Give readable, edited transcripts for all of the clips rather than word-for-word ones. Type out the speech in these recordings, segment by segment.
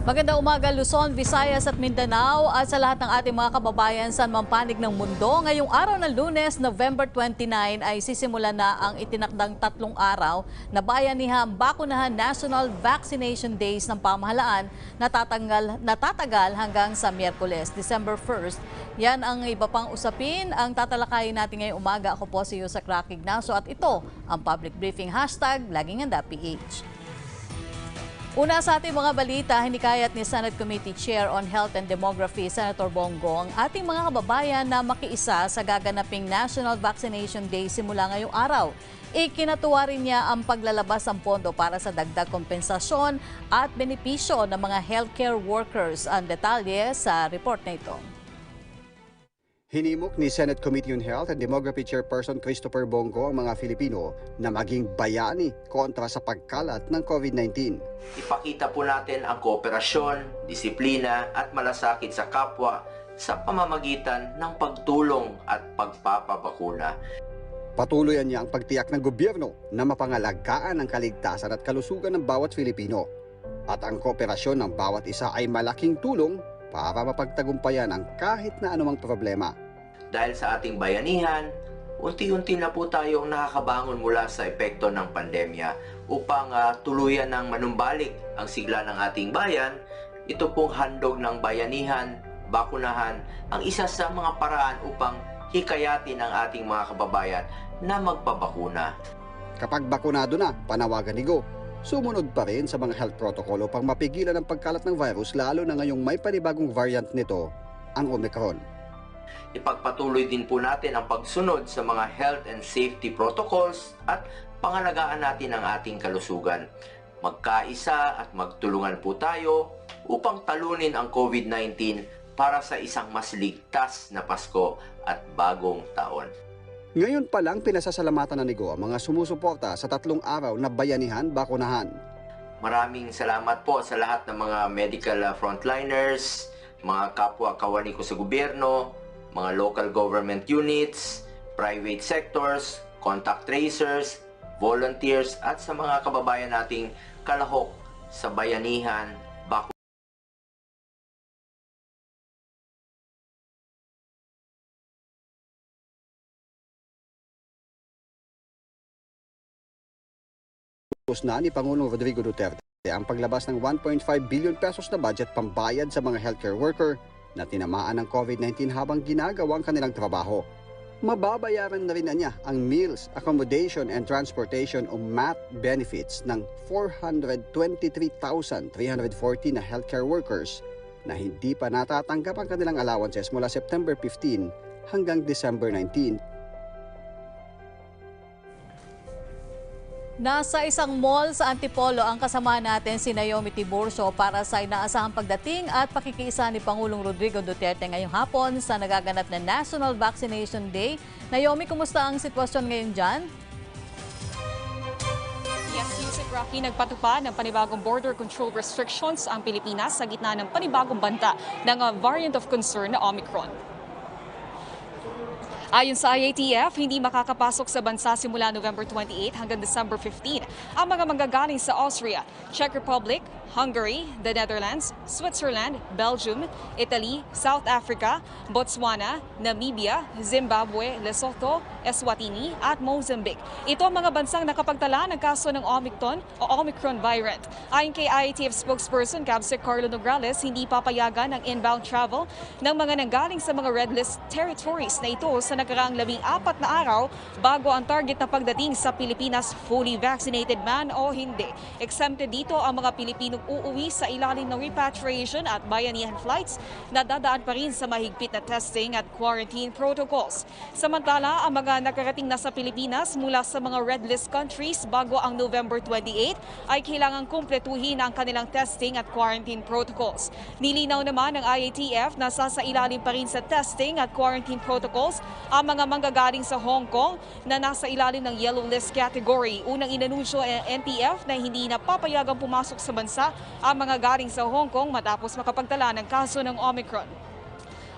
Magandang umaga Luzon, Visayas at Mindanao at sa lahat ng ating mga kababayan sa panig ng mundo. Ngayong araw ng Lunes, November 29 ay sisimulan na ang itinakdang 3 araw na Bayanihang Bakunahan National Vaccination Days ng pamahalaan na tatagal hanggang sa Miyerkules, December 1st. Yan ang iba pang usapin ang tatalakayin natin ngayong umaga. Ako po si Yusak Ignacio at ito ang Public Briefing Laging Handa PH. Una sa ating mga balita, hinikayat ni Senate Committee Chair on Health and Demography, Senator Bongo, ang ating mga kababayan na makiisa sa gaganaping National Vaccination Day simula ngayong araw. Ikinatuwa rin niya ang paglalabas ng pondo para sa dagdag kompensasyon at benepisyo ng mga healthcare workers. Ang detalye sa report na ito. Hinimok ni Senate Committee on Health and Demography Chairperson Christopher Bongo ang mga Filipino na maging bayani kontra sa pagkalat ng COVID-19. Ipakita po natin ang kooperasyon, disiplina at malasakit sa kapwa sa pamamagitan ng pagtulong at pagpapabakuna. Patuloyan niya ang pagtiyak ng gobyerno na mapangalagaan ang kaligtasan at kalusugan ng bawat Filipino. At ang kooperasyon ng bawat isa ay malaking tulong para mapagtagumpayan ang kahit na anumang problema. Dahil sa ating bayanihan, unti-unti na po tayong nakakabangon mula sa epekto ng pandemya upang tuluyan ng manumbalik ang sigla ng ating bayan. Ito pong handog ng bayanihan, bakunahan, ang isa sa mga paraan upang hikayatin ang ating mga kababayan na magpabakuna. Kapag bakunado na, panawagan ni Go, sumunod pa rin sa mga health protocol upang mapigilan ang pagkalat ng virus, lalo na ngayong may panibagong variant nito, ang Omicron. Ipagpatuloy din po natin ang pagsunod sa mga health and safety protocols at pangalagaan natin ang ating kalusugan. Magkaisa at magtulungan po tayo upang talunin ang COVID-19 para sa isang mas ligtas na Pasko at bagong taon. Ngayon pa lang pinasasalamatan na ni Go ang mga sumusuporta sa 3 araw na bayanihan bakunahan. Maraming salamat po sa lahat ng mga medical frontliners, mga kapwa-kawani ko sa gobyerno, mga local government units, private sectors, contact tracers, volunteers at sa mga kababayan nating kalahok sa bayanihan bakunahan. Na ni Pangulong Rodrigo Duterte ang paglabas ng 1.5 billion pesos na budget pambayad sa mga healthcare worker na tinamaan ng COVID-19 habang ginagawa ang kanilang trabaho. Mababayaran na rin na niya ang meals, accommodation and transportation o MAT benefits ng 423,340 na healthcare workers na hindi pa natatanggap ang kanilang allowances mula September 15 hanggang December 19. Nasa isang mall sa Antipolo ang kasama natin si Naomi Tiburcio para sa inaasahang pagdating at pakikiisa ni Pangulong Rodrigo Duterte ngayong hapon sa nagaganap na National Vaccination Day. Naomi, kumusta ang sitwasyon ngayon dyan? Yes, Yusuf Rocky, nagpatupad ng panibagong border control restrictions ang Pilipinas sa gitna ng panibagong banta ng variant of concern na Omicron. Ayon sa IATF, hindi makakapasok sa bansa simula November 28 hanggang December 15 ang mga manggagaling sa Austria, Czech Republic, Hungary, the Netherlands, Switzerland, Belgium, Italy, South Africa, Botswana, Namibia, Zimbabwe, Lesotho, Eswatini at Mozambique. Ito ang mga bansang nakapagtala ng kaso ng Omicron variant. Ayon kay IATF spokesperson Capsec Carlo Nograles, hindi papayagan ang inbound travel ng mga nanggaling sa mga red list territories na ito sa nakaraang 14 na araw bago ang target na pagdating sa Pilipinas, fully vaccinated man o hindi. Exempted dito ang mga Pilipinong uuwi sa ilalim ng repatriation at bayanihan flights na dadaan pa rin sa mahigpit na testing at quarantine protocols. Samantala, ang mga nakarating na sa Pilipinas mula sa mga red list countries bago ang November 28 ay kailangang kumpletuhin ang kanilang testing at quarantine protocols. Nilinaw naman ng IATF na sasailalim pa rin sa testing at quarantine protocols ang mga manggagaling sa Hong Kong na nasa ilalim ng yellow list category. Unang inanunsyo ng NTF na hindi na papayagang pumasok sa bansa ang mga galing sa Hong Kong matapos makapagtala ng kaso ng Omicron.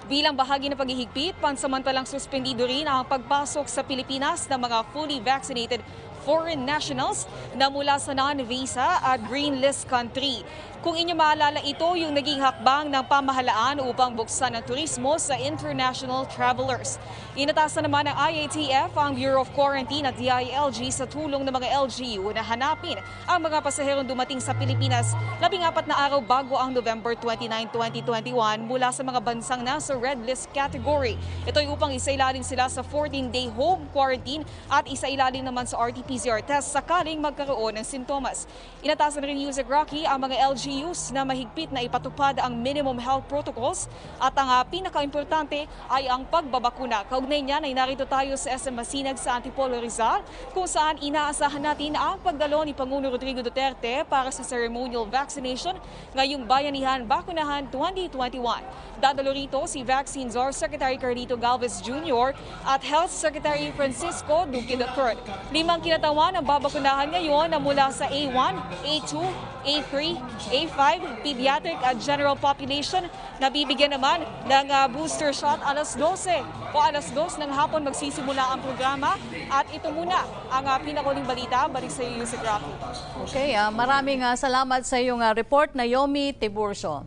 Bilang bahagi ng paghihigpit, pansamantalang suspendido rin ang pagpasok sa Pilipinas ng mga fully vaccinated foreign nationals na mula sa non-visa at green list country. Kung inyo maalala, ito yung naging hakbang ng pamahalaan upang buksan ang turismo sa international travelers. Inatasan naman ng IATF ang Bureau of Quarantine at DILG sa tulong ng mga LGU na hanapin ang mga pasaherong dumating sa Pilipinas 14 na araw bago ang November 29, 2021 mula sa mga bansang nasa red list category. Ito ay upang isailalim sila sa 14-day home quarantine at isailalim naman sa RT-PCR test sakaling magkaroon ng sintomas. Inatasan rin ni Yusek Rocky ang mga LGUs na mahigpit na ipatupad ang minimum health protocols at ang pinaka-importante ay ang pagbabakuna. Kaugnay niyan ay narito tayo sa SM Masinag sa Antipolo, Rizal kung saan inaasahan natin ang pagdalo ni Pangulong Rodrigo Duterte para sa ceremonial vaccination ngayong Bayanihan Bakunahan 2021. Dadalo rito si Vaccine Czar Secretary Carlito Galvez Jr. at Health Secretary Francisco Duque III. 5 kinatawan ang babakunahan ngayon na mula sa A1, A2, A3, A5, pediatric at general population na bibigyan naman ng booster shot alas 12 o alas 2 ng hapon magsisimula ang programa. At ito muna ang pinakuling balita. Balik sa iyo, Yusek Rocky. Okay, maraming salamat sa iyong report, Naomi Tiburcio.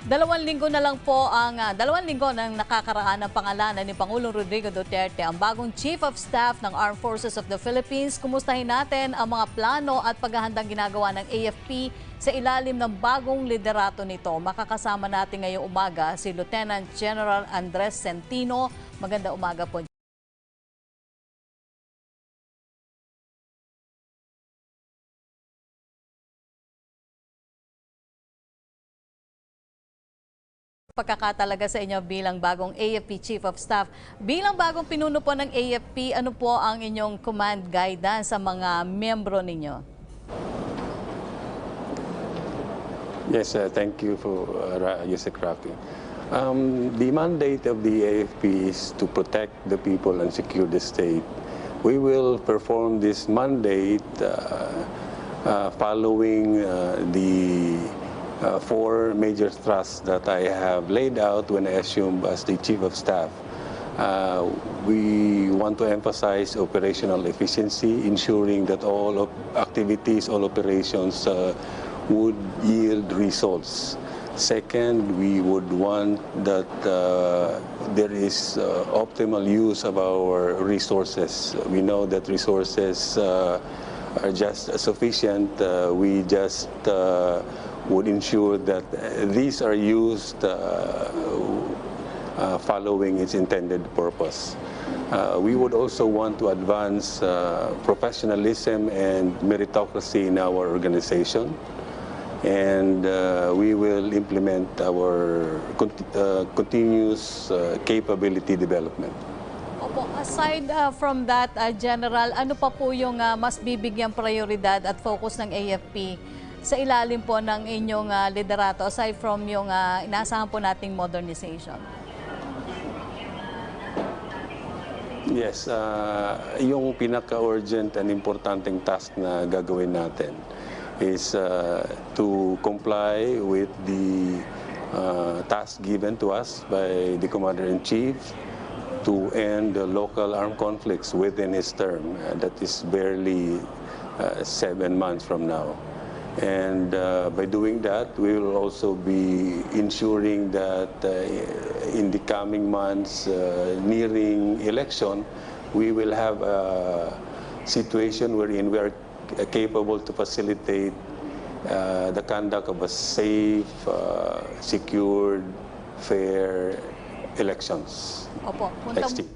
2 linggo na lang po ang 2 linggo nang nakakaraan ng pangalanan ni Pangulong Rodrigo Duterte, ang bagong Chief of Staff ng Armed Forces of the Philippines. Kumustahin natin ang mga plano at paghahandang ginagawa ng AFP sa ilalim ng bagong liderato nito. Makakasama natin ngayong umaga si Lieutenant General Andres Centino. Maganda umaga po. Pagkakatalaga sa inyo bilang bagong AFP Chief of Staff. Bilang bagong pinuno po ng AFP, ano po ang inyong command guidance sa mga miyembro ninyo? Yes, thank you for Yusek Rocky. The mandate of the AFP is to protect the people and secure the state. We will perform this mandate following the 4 major thrusts that I have laid out when I assumed as the Chief of Staff. We want to emphasize operational efficiency, ensuring that all activities, all operations would yield results. Second, we would want that there is optimal use of our resources. We know that resources are just sufficient. We just would ensure that these are used following its intended purpose. We would also want to advance professionalism and meritocracy in our organization, and we will implement our continuous capability development. Opo, aside from that, General, ano pa po yung mas bibigyang prioridad at focus ng AFP sa ilalim po ng inyong liderato, aside from yung inaasahan po nating modernization? Yes, yung pinaka-urgent and importanteng task na gagawin natin is to comply with the task given to us by the Commander-in-Chief to end the local armed conflicts within his term. That is barely 7 months from now. And by doing that, we will also be ensuring that in the coming months, nearing election, we will have a situation wherein we are capable to facilitate the conduct of a safe, secured, fair elections. Opo, Next year.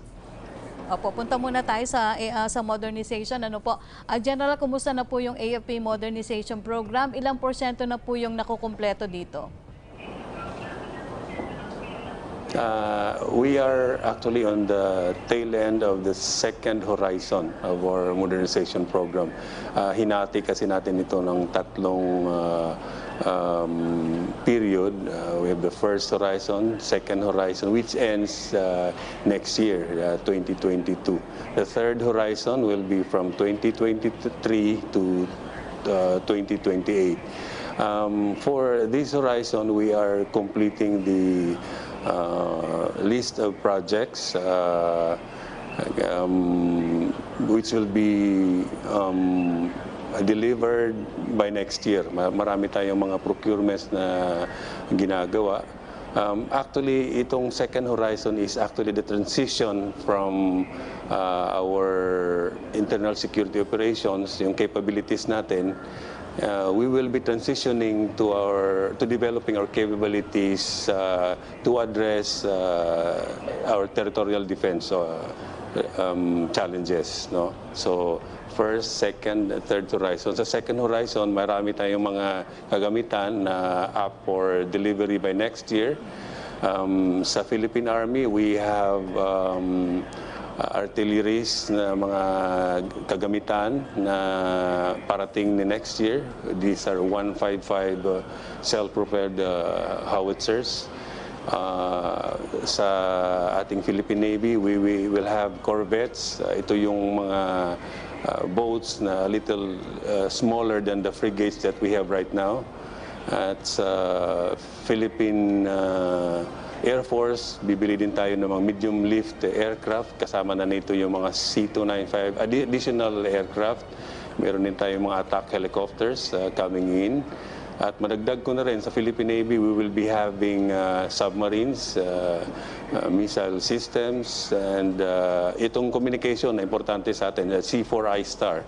Opo, punta muna tayo sa modernization. Ano po? General, kumusta na po yung AFP modernization program? Ilang porsyento na po yung nakukumpleto dito? We are actually on the tail end of the second horizon of our modernization program. Hinati kasi natin ito ng tatlong period. We have the first horizon, second horizon, which ends next year, 2022. The third horizon will be from 2023 to 2028. For this horizon, we are completing the list of projects which will be delivered by next year. Marami tayong mga procurements na ginagawa. Actually, itong second horizon is actually the transition from our internal security operations, yung capabilities natin. We will be transitioning to developing our capabilities to address our territorial defense challenges, no? So first, second, third horizon. Sa second horizon, marami tayong mga kagamitan na up for delivery by next year. Sa Philippine Army, we have artilleries na mga kagamitan na parating ni next year. These are 155 self-propelled howitzers. Sa ating Philippine Navy, we will have corvettes. Ito yung mga boats na a little smaller than the frigates that we have right now. At sa Philippine Air Force, bibili din tayo ng mga medium lift aircraft. Kasama na nito yung mga C-295 additional aircraft. Meron din tayong mga attack helicopters coming in. At madagdag ko na rin, sa Philippine Navy, we will be having submarines, missile systems, and itong communication na importante sa atin, C4I Star.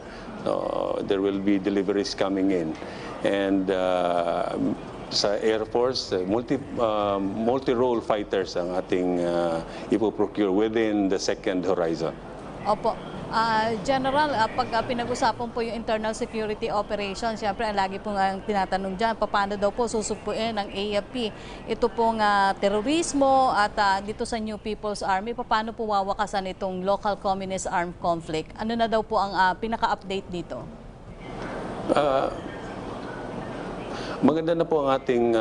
There will be deliveries coming in. And sa Air Force, multi-role fighters ang ating ipoprocure within the second horizon. Opo. General, pag pinag-usapan po yung internal security operations, siyempre ang lagi pong tinatanong dyan, paano daw po susupuin ng AFP ito pong terorismo at dito sa New People's Army, paano po wawakasan itong local communist armed conflict? Ano na daw po ang pinaka-update dito? Maganda na po ang ating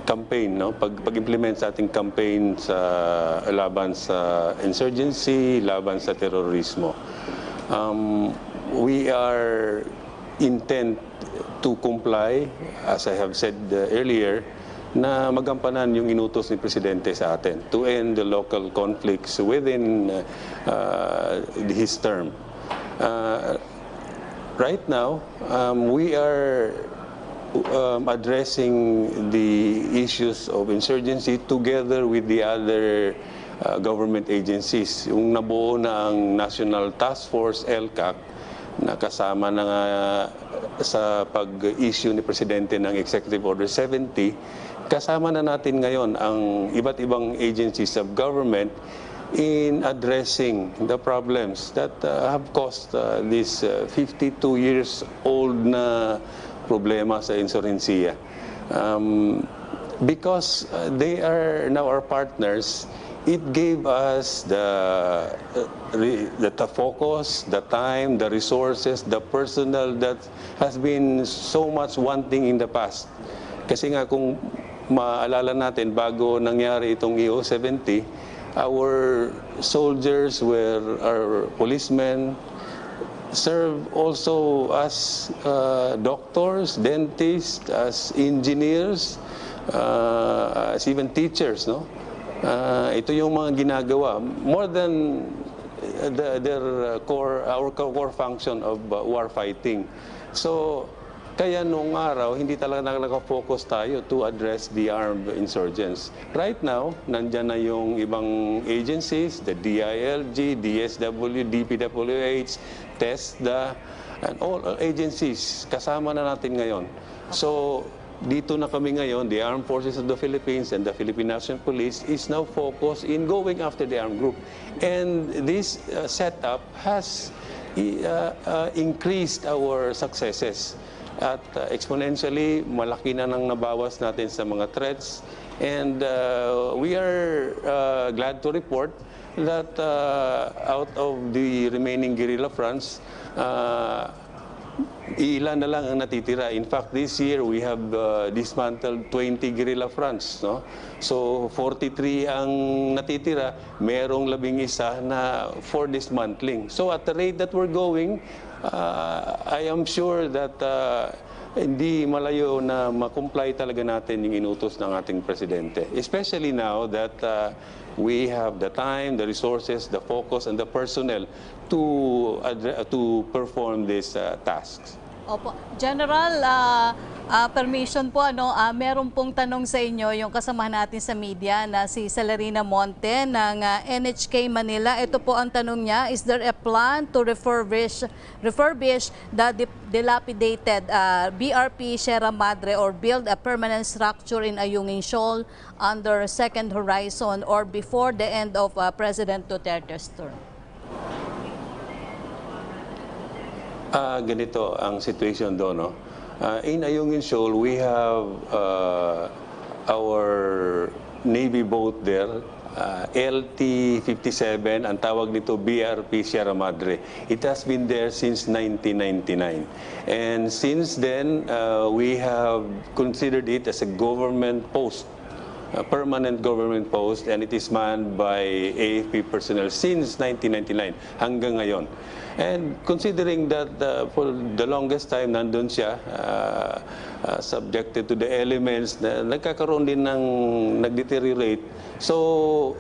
campaign, no? Pag-implement sa ating campaign sa laban sa insurgency, laban sa terorismo. We are intent to comply, as I have said earlier, na magampanan yung inutos ni Presidente sa atin to end the local conflicts within his term. Right now, we are addressing the issues of insurgency together with the other government agencies. Yung nabuo na ang National Task Force, LCAC, na kasama na nga sa pag-issue ni Presidente ng Executive Order 70, kasama na natin ngayon ang iba't ibang agencies of government in addressing the problems that have caused this 52 years old na problema sa insurgensiya. Because they are now our partners, it gave us the focus, the time, the resources, the personnel that has been so much wanting in the past. Kasi nga kung maalala natin, bago nangyari itong EO-70, our soldiers were our policemen, serve also as doctors, dentists, as engineers, as even teachers, no? Ito yung mga ginagawa more than our core function of war fighting. So kaya nung araw hindi talaga naka-focus tayo to address the armed insurgents. Right now, nandyan na yung ibang agencies, the DILG, DSW, DPWH, TESDA, and all agencies kasama na natin ngayon. So dito na kami ngayon, the Armed Forces of the Philippines and the Philippine National Police is now focused in going after the armed group. And this setup has increased our successes. At exponentially, malaki na nang nabawas natin sa mga threats. And we are glad to report that out of the remaining guerrilla fronts, ilan na lang ang natitira. In fact, this year we have dismantled 20 guerrilla fronts, no? So 43 ang natitira, merong 11 na for dismantling. So at the rate that we're going, I am sure that hindi malayo na makomply talaga natin yung inutos ng ating presidente. Especially now that we have the time, the resources, the focus, and the personnel to perform these tasks. Opo. General, permission po, meron pong tanong sa inyo yung kasamahan natin sa media na si Celerina Monte ng NHK Manila. Ito po ang tanong niya, is there a plan to refurbish the dilapidated BRP Sierra Madre or build a permanent structure in Ayungin Shoal under Second Horizon or before the end of President Duterte's term? Ganito ang situation doon. No? In Ayungin Shoal, we have our Navy boat there, LT-57, ang tawag nito BRP Sierra Madre. It has been there since 1999. And since then, we have considered it as a government post, a permanent government post, and it is manned by AFP personnel since 1999 hanggang ngayon. And considering that for the longest time nandun siya, subjected to the elements na nagkakaroon din ng nag-deteriorate. So,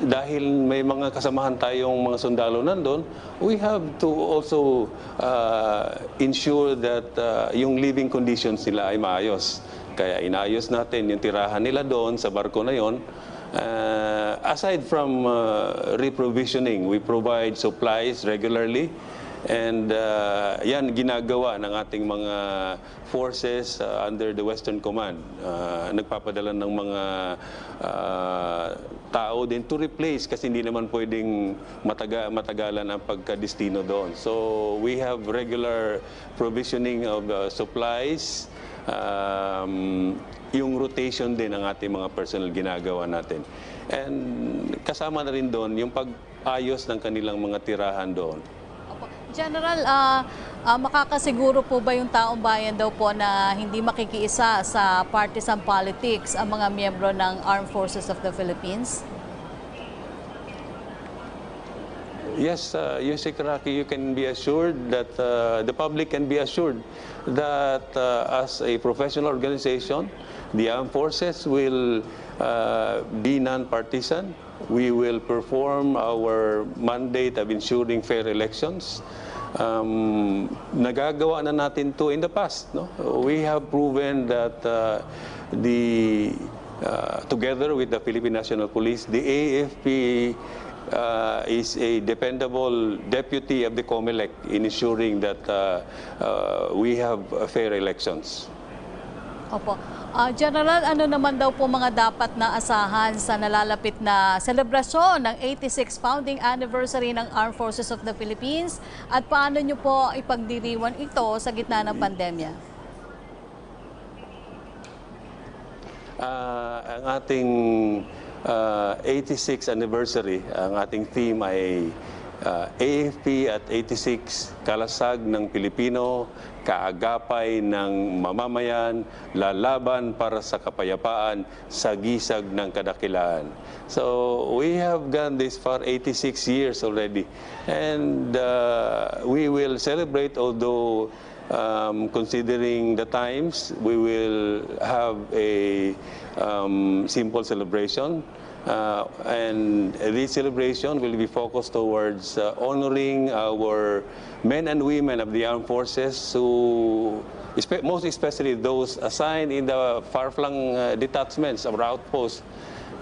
dahil may mga kasamahan tayong mga sundalo nandun, we have to also ensure that yung living conditions nila ay maayos. Kaya inayos natin yung tirahan nila doon sa barko na yon. Aside from reprovisioning, we provide supplies regularly, and yan ginagawa ng ating mga forces under the Western Command. Nagpapadala ng mga tao din to replace kasi hindi naman pwedeng matagalan ang pagkadestino doon. So we have regular provisioning of supplies. Yung rotation din ng ating mga personnel ginagawa natin. And kasama na rin doon yung pag-ayos ng kanilang mga tirahan doon. General, makakasiguro po ba yung taong bayan daw po na hindi makikiisa sa partisan politics ang mga miyembro ng Armed Forces of the Philippines? Yes, Yusek Raki, you can be assured that the public can be assured that as a professional organization, the armed forces will be non-partisan. We will perform our mandate of ensuring fair elections. Nagagawa na natin to in the past. No? We have proven that together with the Philippine National Police, the AFP is a dependable deputy of the COMELEC in ensuring that we have fair elections. Opo. General, ano naman daw po mga dapat na asahan sa nalalapit na selebrasyon ng 86th founding anniversary ng Armed Forces of the Philippines at paano nyo po ipagdiriwan ito sa gitna ng pandemya? Ang ating 86th anniversary, ang ating theme ay AFP at 86, kalasag ng Pilipino, kaagapay ng mamamayan, lalaban para sa kapayapaan, sa gisag ng kadakilaan. So we have gone this for 86 years already, and we will celebrate, although considering the times, we will have a simple celebration. And this celebration will be focused towards honoring our men and women of the armed forces who, most especially those assigned in the far-flung detachments of our outposts.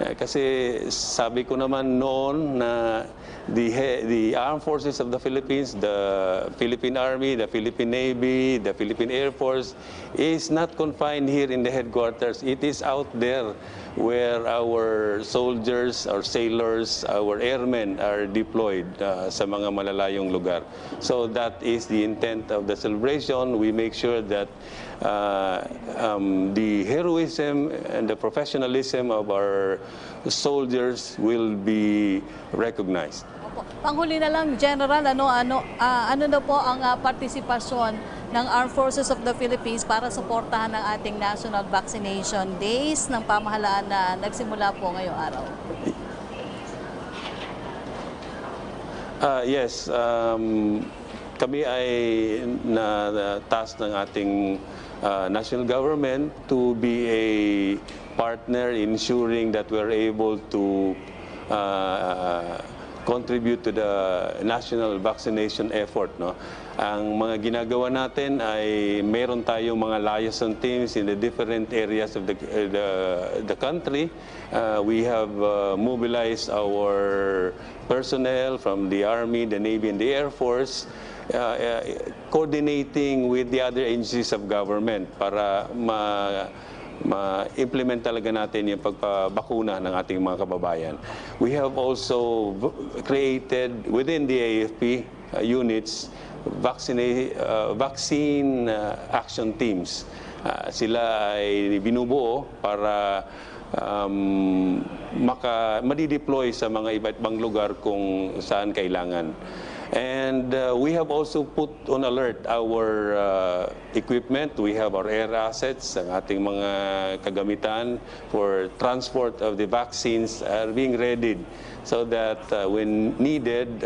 Kasi sabi ko naman noon na the armed forces of the Philippines, the Philippine Army, the Philippine Navy, the Philippine Air Force is not confined here in the headquarters. It is out there where our soldiers, our sailors, our airmen are deployed sa mga malalayong lugar. So that is the intent of the celebration. We make sure that the heroism and the professionalism of our soldiers will be recognized. Opo. Panghuli na lang, General, ano na po ang partisipasyon ng Armed Forces of the Philippines para suportahan ang ating National Vaccination Days ng pamahalaan na nagsimula po ngayong araw? Yes, kami ay na-task ng ating national government to be a partner in ensuring that we're able to contribute to the national vaccination effort. No? Ang mga ginagawa natin ay meron tayong mga liaison teams in the different areas of the country. We have mobilized our personnel from the Army, the Navy, and the Air Force, coordinating with the other agencies of government para ma-implement talaga natin yung pagpabakuna ng ating mga kababayan. We have also created within the AFP units vaccine action teams. Sila ay binubuo para madideploy sa mga iba't ibang lugar kung saan kailangan. And we have also put on alert our equipment. We have our air assets, ang ating mga kagamitan for transport of the vaccines are being readied so that when needed,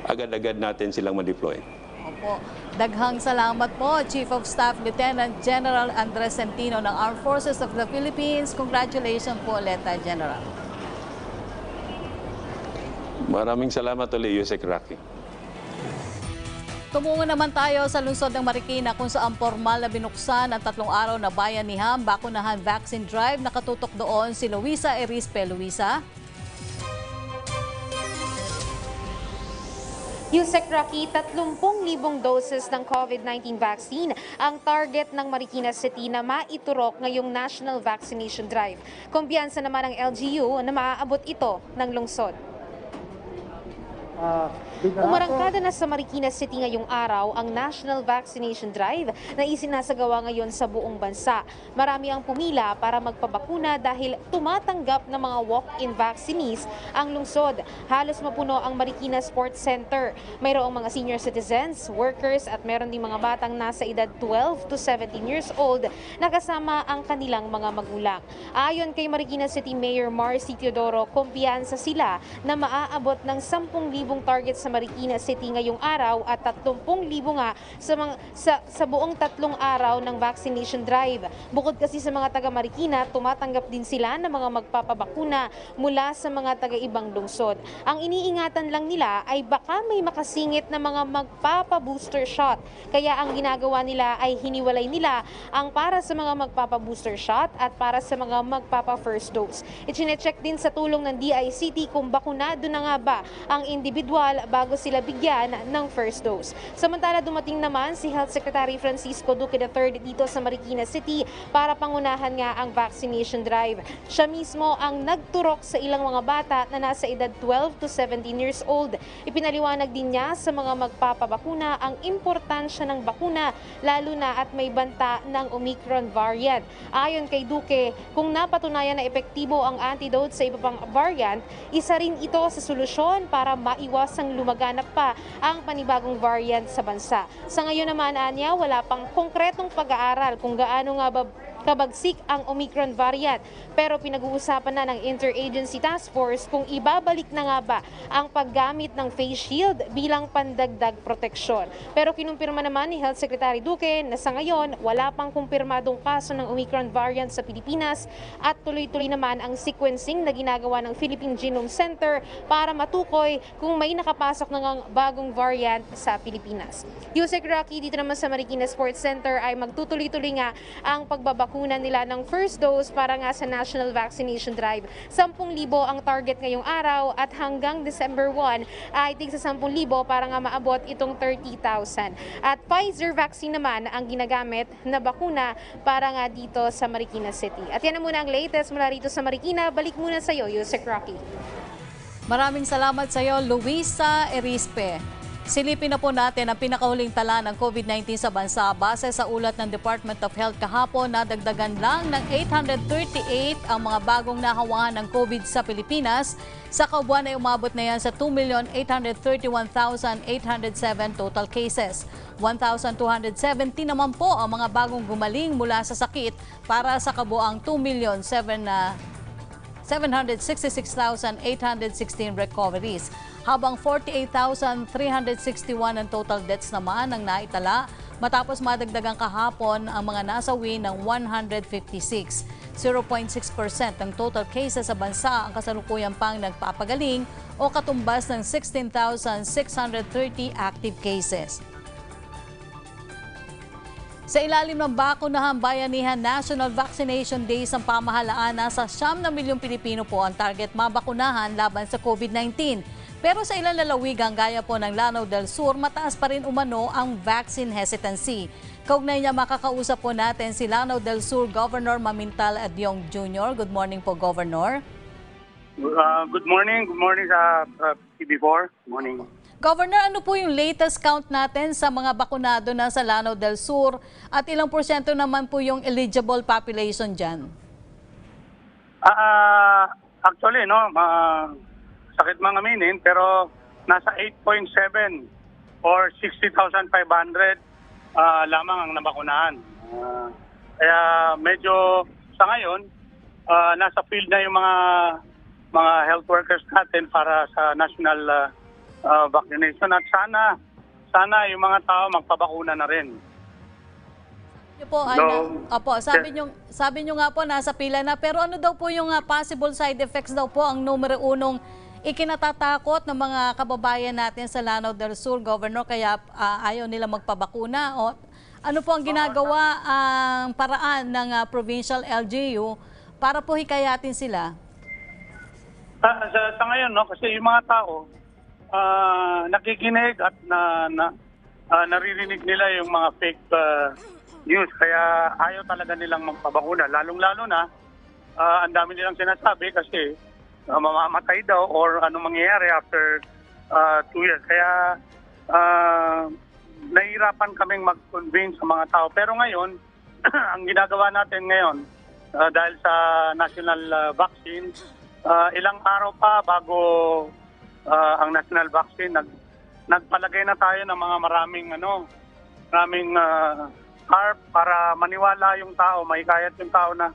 agad-agad natin silang ma-deploy. Opo. Daghang salamat po, Chief of Staff Lieutenant General Andres Centino ng Armed Forces of the Philippines. Congratulations po, Leta General. Maraming salamat ulit, Yusek Rocky. Tumungo naman tayo sa lungsod ng Marikina kung saan formal na binuksan ang 3 araw na bayanihan bakunahan vaccine drive. Nakatutok doon si Luisa Erispe. Luisa? Yusek Rocky, 30,000 doses ng COVID-19 vaccine ang target ng Marikina City na maiturok ngayong National Vaccination Drive. Kumpiyansa naman ng LGU na maaabot ito ng lungsod. Umarangkada na sa Marikina City ngayong araw ang National Vaccination Drive na isinasagawa ngayon sa buong bansa. Marami ang pumila para magpabakuna dahil tumatanggap ng mga walk-in vaccinees ang lungsod. Halos mapuno ang Marikina Sports Center. Mayroong mga senior citizens, workers at meron din mga batang nasa edad 12 to 17 years old na kasama ang kanilang mga magulang. Ayon kay Marikina City Mayor Marcy Teodoro, kumpiyansa sila na maaabot ng 10,000 target sa Marikina City ngayong araw at 30,000 nga sa buong 3 araw ng vaccination drive. Bukod kasi sa mga taga Marikina, tumatanggap din sila ng mga magpapabakuna mula sa mga taga-ibang lungsod. Ang iniingatan lang nila ay baka may makasingit na mga magpapa-booster shot. Kaya ang ginagawa nila ay hiniwalay nila ang para sa mga magpapa-booster shot at para sa mga magpapa-first dose. Ichinecheck din sa tulong ng DICT kung bakunado na nga ba ang individual bago sila bigyan ng first dose. Samantala, dumating naman si Health Secretary Francisco Duque III dito sa Marikina City para pangunahan nga ang vaccination drive. Siya mismo ang nagturok sa ilang mga bata na nasa edad 12 to 17 years old. Ipinaliwanag din niya sa mga magpapabakuna ang importansya ng bakuna lalo na at may banta ng Omicron variant. Ayon kay Duque, kung napatunayan na epektibo ang antidote sa iba pang variant, isa rin ito sa solusyon para maiwasang lumaganap pa ang panibagong variant sa bansa. Sa ngayon naman, anya, wala pang konkretong pag-aaral kung gaano nga ba kabagsik ang Omicron variant. Pero pinag-uusapan na ng Interagency Task Force kung ibabalik na nga ba ang paggamit ng face shield bilang pandagdag proteksyon. Pero kinumpirma naman ni Health Secretary Duque na sa ngayon wala pang kumpirmadong kaso ng Omicron variant sa Pilipinas at tuloy-tuloy naman ang sequencing na ginagawa ng Philippine Genome Center para matukoy kung may nakapasok ng bagong variant sa Pilipinas. Yusek Rocky, dito naman sa Marikina Sports Center ay magtutuloy-tuloy nga ang pagbabakuna nila ng first dose para nga sa National Vaccination Drive. 10,000 ang target ngayong araw at hanggang December 1 ay tig sa 10,000 para nga maabot itong 30,000. At Pfizer vaccine naman ang ginagamit na bakuna para nga dito sa Marikina City. At yan na muna ang latest mula rito sa Marikina. Balik muna sa iyo, Yusek Rocky. Maraming salamat sa iyo, Luisa Erispe. Silipin na po natin ang pinakahuling tala ng COVID-19 sa bansa. Base sa ulat ng Department of Health kahapon, nadagdagan lang ng 838 ang mga bagong nahawahan ng COVID sa Pilipinas. Sa kabuuan ay umabot na yan sa 2,831,807 total cases. 1,270 naman po ang mga bagong gumaling mula sa sakit para sa kabuuang 2,766,816 recoveries. Habang 48,361 ang total deaths naman ang naitala matapos madagdagan kahapon ang mga nasawi ng 156. 0.6% ng total cases sa bansa ang kasalukuyan pang nagpapagaling o katumbas ng 16,630 active cases. Sa ilalim ng Bakunahan Bayanihan National Vaccination Days ang pamahalaan, nasa 9 na milyong Pilipino po ang target mabakunahan laban sa COVID-19. Pero sa ilang lalawigan gaya po ng Lanao del Sur, mataas pa rin umano ang vaccine hesitancy. Kaugnay niya makakausap po natin si Lanao del Sur Governor Mamintal Adyong Jr. Good morning po, Governor. Good morning sa TV4. Good morning. Governor, ano po yung latest count natin sa mga bakunado na sa Lanao del Sur at ilang porsyento naman po yung eligible population dyan? Actually, no, sakit mga aminin, pero nasa 8.7 or 60,500 lamang ang nabakunahan. Kaya medyo sa ngayon, nasa field na yung mga health workers natin para sa national vaccination at sana yung mga tao magpabakuna na rin. Sabi nyo nga po nasa pila na, pero ano daw po yung possible side effects daw po ang numero unong ikinatatakot ng mga kababayan natin sa Lanao del Sur, Governor, kaya ayaw nila magpabakuna? O ano po ang ginagawa ang paraan ng provincial LGU para po hikayatin sila? Sa ngayon, no, kasi yung mga tao nakikinig at naririnig nila yung mga fake news, kaya ayaw talaga nilang magpabakuna. Lalong-lalo na ang dami nilang sinasabi kasi mamamatay daw or ano mangyayari after 2 years. Kaya nahihirapan kaming mag-convince sa mga tao. Pero ngayon, ang ginagawa natin ngayon dahil sa national vaccine, ilang araw pa bago ang national vaccine, nagpalagay na tayo ng mga maraming harp para maniwala yung tao, mahikayat yung tao na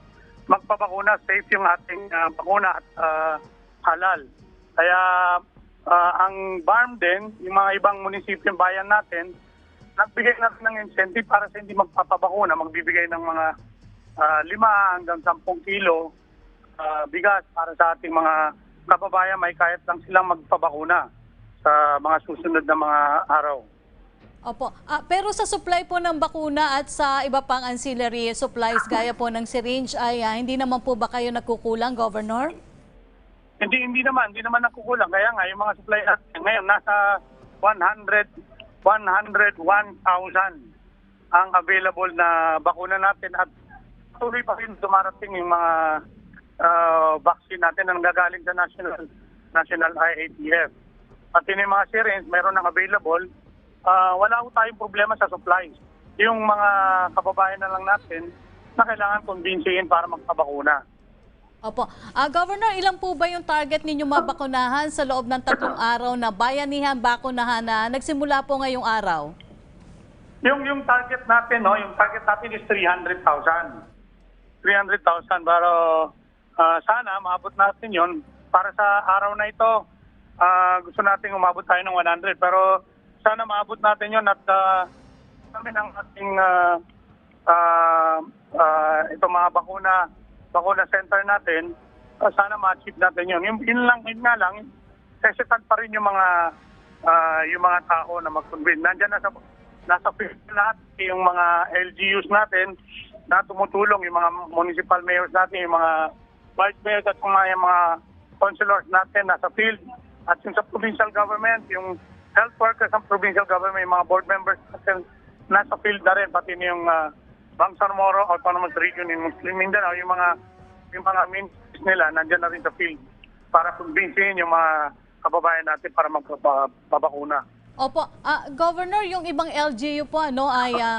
magpabakuna, safe yung ating bakuna at halal. Kaya ang BARM din, yung mga ibang munisipyo bayan natin, nagbigay na ng incentive para sa hindi magpapabakuna, magbibigay ng mga 5 hanggang 10 kilo bigas para sa ating mga kababayan, may kahit lang silang magpabakuna sa mga susunod na mga araw. Opo. Pero sa supply po ng bakuna at sa iba pang ancillary supplies gaya po ng syringe ay hindi naman po ba kayo nagkukulang, Governor? Hindi naman nakukulang. Kaya nga yung mga supply natin ngayon nasa 101,000 ang available na bakuna natin at tuloy pa rin dumarating yung mga vaccine natin na nanggagaling sa national IATF. Pati yung mga syringe, meron nang available. Wala ko tayong problema sa supplies. Yung mga kababayan na lang natin na kailangan kumbinsihin para magpabakuna. Opo. Governor, ilan po ba yung target ninyo mabakunahan sa loob ng 3 araw na bayanihan bakunahan na nagsimula po ngayong araw? Yung target natin, no, yung target natin is 300,000. 300,000 pero sana maabot natin yon. Para sa araw na ito, gusto nating umabot tayo ng 100 pero sana maabot natin yon at kami ng ating ito mga bakuna center natin, sana ma-achieve natin yun. Yun nga lang, hesitant pa rin yung mga tao na mag-convince. Nandiyan nasa field lahat yung mga LGUs natin na tumutulong, yung mga municipal mayors natin, yung mga vice mayors at yung mga councilors natin nasa field. At yung sa provincial government, yung health workers ng provincial government, yung mga board members natin nasa field na rin, pati yung Bangsamoro Autonomous Region in Muslim Mindanao, yung mga ministers nila nandiyan na rin sa field para kumbinsihin yung mga kababayan natin para magpabakuna. Opo. Governor, yung ibang LGU po ay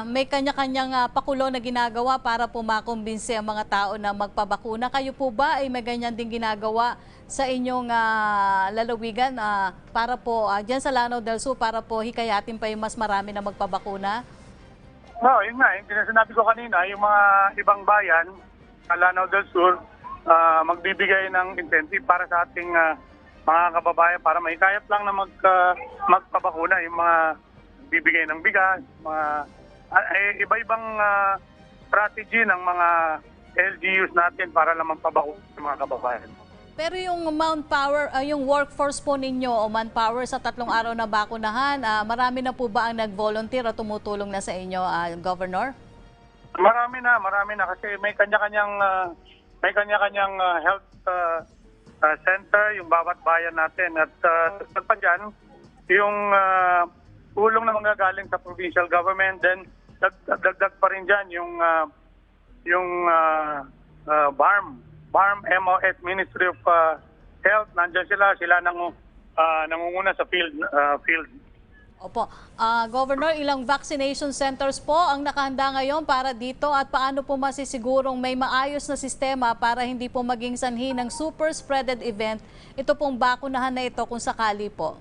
may kanya-kanyang pakulo na ginagawa para po makumbinsi ang mga tao na magpabakuna. Kayo po ba ay may ganyan din ginagawa sa inyong lalawigan para po dyan sa Lanao del Sur para po hikayatin pa yung mas marami na magpabakuna? No, yun nga. Yung sinasabi ko kanina, yung mga ibang bayan sa Lanao del Sur magbibigay ng incentive para sa ating mga kababayan para mahikayat lang na magpabakuna, yung mga bibigay ng bigas, mga iba-ibang strategy ng mga LGUs natin para naman pabakuna ng mga kababayan. Pero yung manpower, yung workforce po ninyo o manpower sa 3 araw na bakunahan, marami na po ba ang nag-volunteer o tumutulong na sa inyo, Governor? Marami na kasi may kanya-kanyang health center yung bawat bayan natin at pa dyan, yung tulong na manggagaling sa provincial government, then dagdag pa rin dyan yung BARM, MOS, Ministry of Health, nandyan sila nangunguna sa field. Opo. Governor, ilang vaccination centers po ang nakahanda ngayon para dito at paano po masisigurong may maayos na sistema para hindi po maging sanhi ng super spreaded event ito pong bakunahan na ito kung sakali po?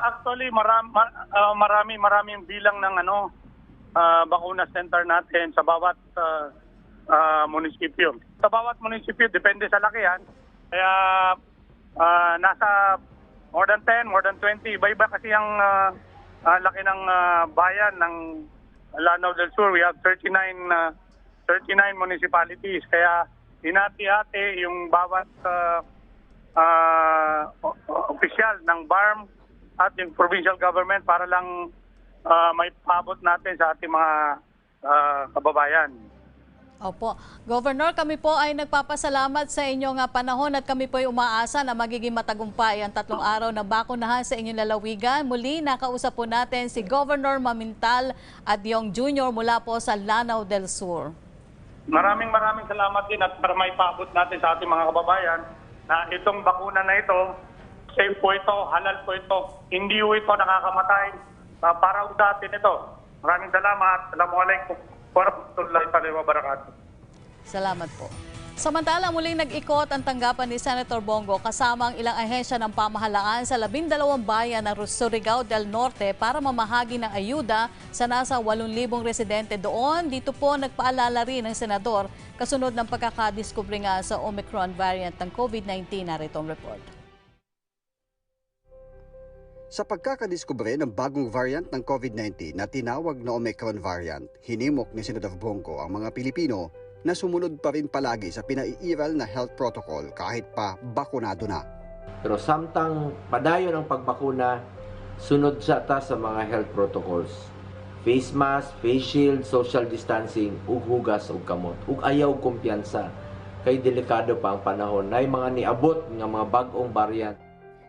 Actually, maraming bilang ng bakuna center natin sa bawat munisipyo. Sa bawat munisipyo, depende sa lakihan. Kaya nasa more than 10, more than 20. Iba-iba kasi ang laki ng bayan ng Lanao del Sur. We have 39 municipalities. Kaya hinati-hati yung bawat opisyal ng BARM at yung provincial government para lang may paabot natin sa ating mga kababayan. Opo. Governor, kami po ay nagpapasalamat sa inyong panahon at kami po ay umaasa na magiging matagumpay ang 3 araw na bakunahan sa inyong lalawigan. Muli, nakausap po natin si Governor Mamintal Adyong Jr. mula po sa Lanao del Sur. Maraming salamat din at para may paabot natin sa ating mga kababayan na itong bakuna na ito, safe po ito, halal po ito, hindi po ito nakakamatay. Para sa atin ito. Maraming salamat. Assalamualaikum warahmatullahi wabarakatuh. Salamat po. Samantala, muling nag-ikot ang tanggapan ni Senator Bongo kasama ang ilang ahensya ng pamahalaan sa 12 bayan ng Surigao del Norte para mamahagi ng ayuda sa nasa 8,000 residente doon. Dito po nagpaalala rin ng senador kasunod ng pagkakadiskubre nga sa Omicron variant ng COVID-19. Narito ang report. Sa pagkakadiskubre ng bagong variant ng COVID-19 na tinawag na Omicron variant, hinimok ni Senator Bongo ang mga Pilipino na sumunod pa rin palagi sa pinaiiral na health protocol kahit pa bakunado na. Pero samtang padayon ang pagbakuna, sunod sa mga health protocols. Face mask, face shield, social distancing, ug hugas ug kamot. Ug ayaw kumpiyansa kay delikado pa ang panahon na mga niabot nga mga bag-ong variant.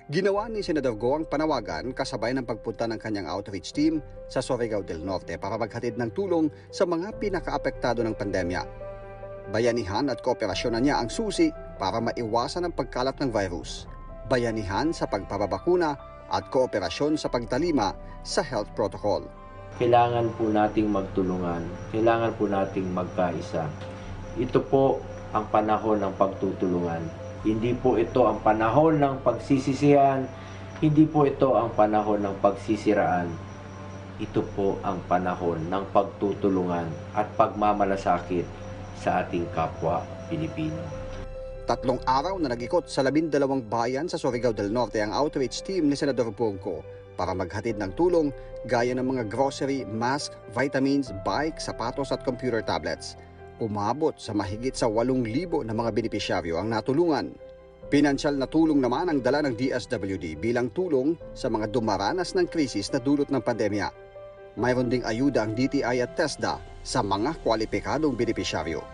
Ginawa ni Senador Go ang panawagan kasabay ng pagpunta ng kanyang outreach team sa Surigao del Norte para maghatid ng tulong sa mga pinakaapektado ng pandemya. Bayanihan at kooperasyon na niya ang susi para maiwasan ang pagkalat ng virus. Bayanihan sa pagpapabakuna at kooperasyon sa pagtalima sa health protocol. Kailangan po nating magtulungan, kailangan po nating magkaisa. Ito po ang panahon ng pagtutulungan. Hindi po ito ang panahon ng pagsisisihan, hindi po ito ang panahon ng pagsisiraan. Ito po ang panahon ng pagtutulungan at pagmamalasakit sa ating kapwa Pilipino. 3 araw na nag-ikot sa 12 bayan sa Surigao del Norte ang outreach team ni Senador Bongo para maghatid ng tulong gaya ng mga grocery, mask, vitamins, bike, sapatos at computer tablets. Umabot sa mahigit sa 8,000 na mga benepisyaryo ang natulungan. Pinansyal na tulong naman ang dala ng DSWD bilang tulong sa mga dumaranas ng krisis na dulot ng pandemya. Mayroon ding ayuda ang DTI at TESDA sa mga kwalipikadong benepisyaryo.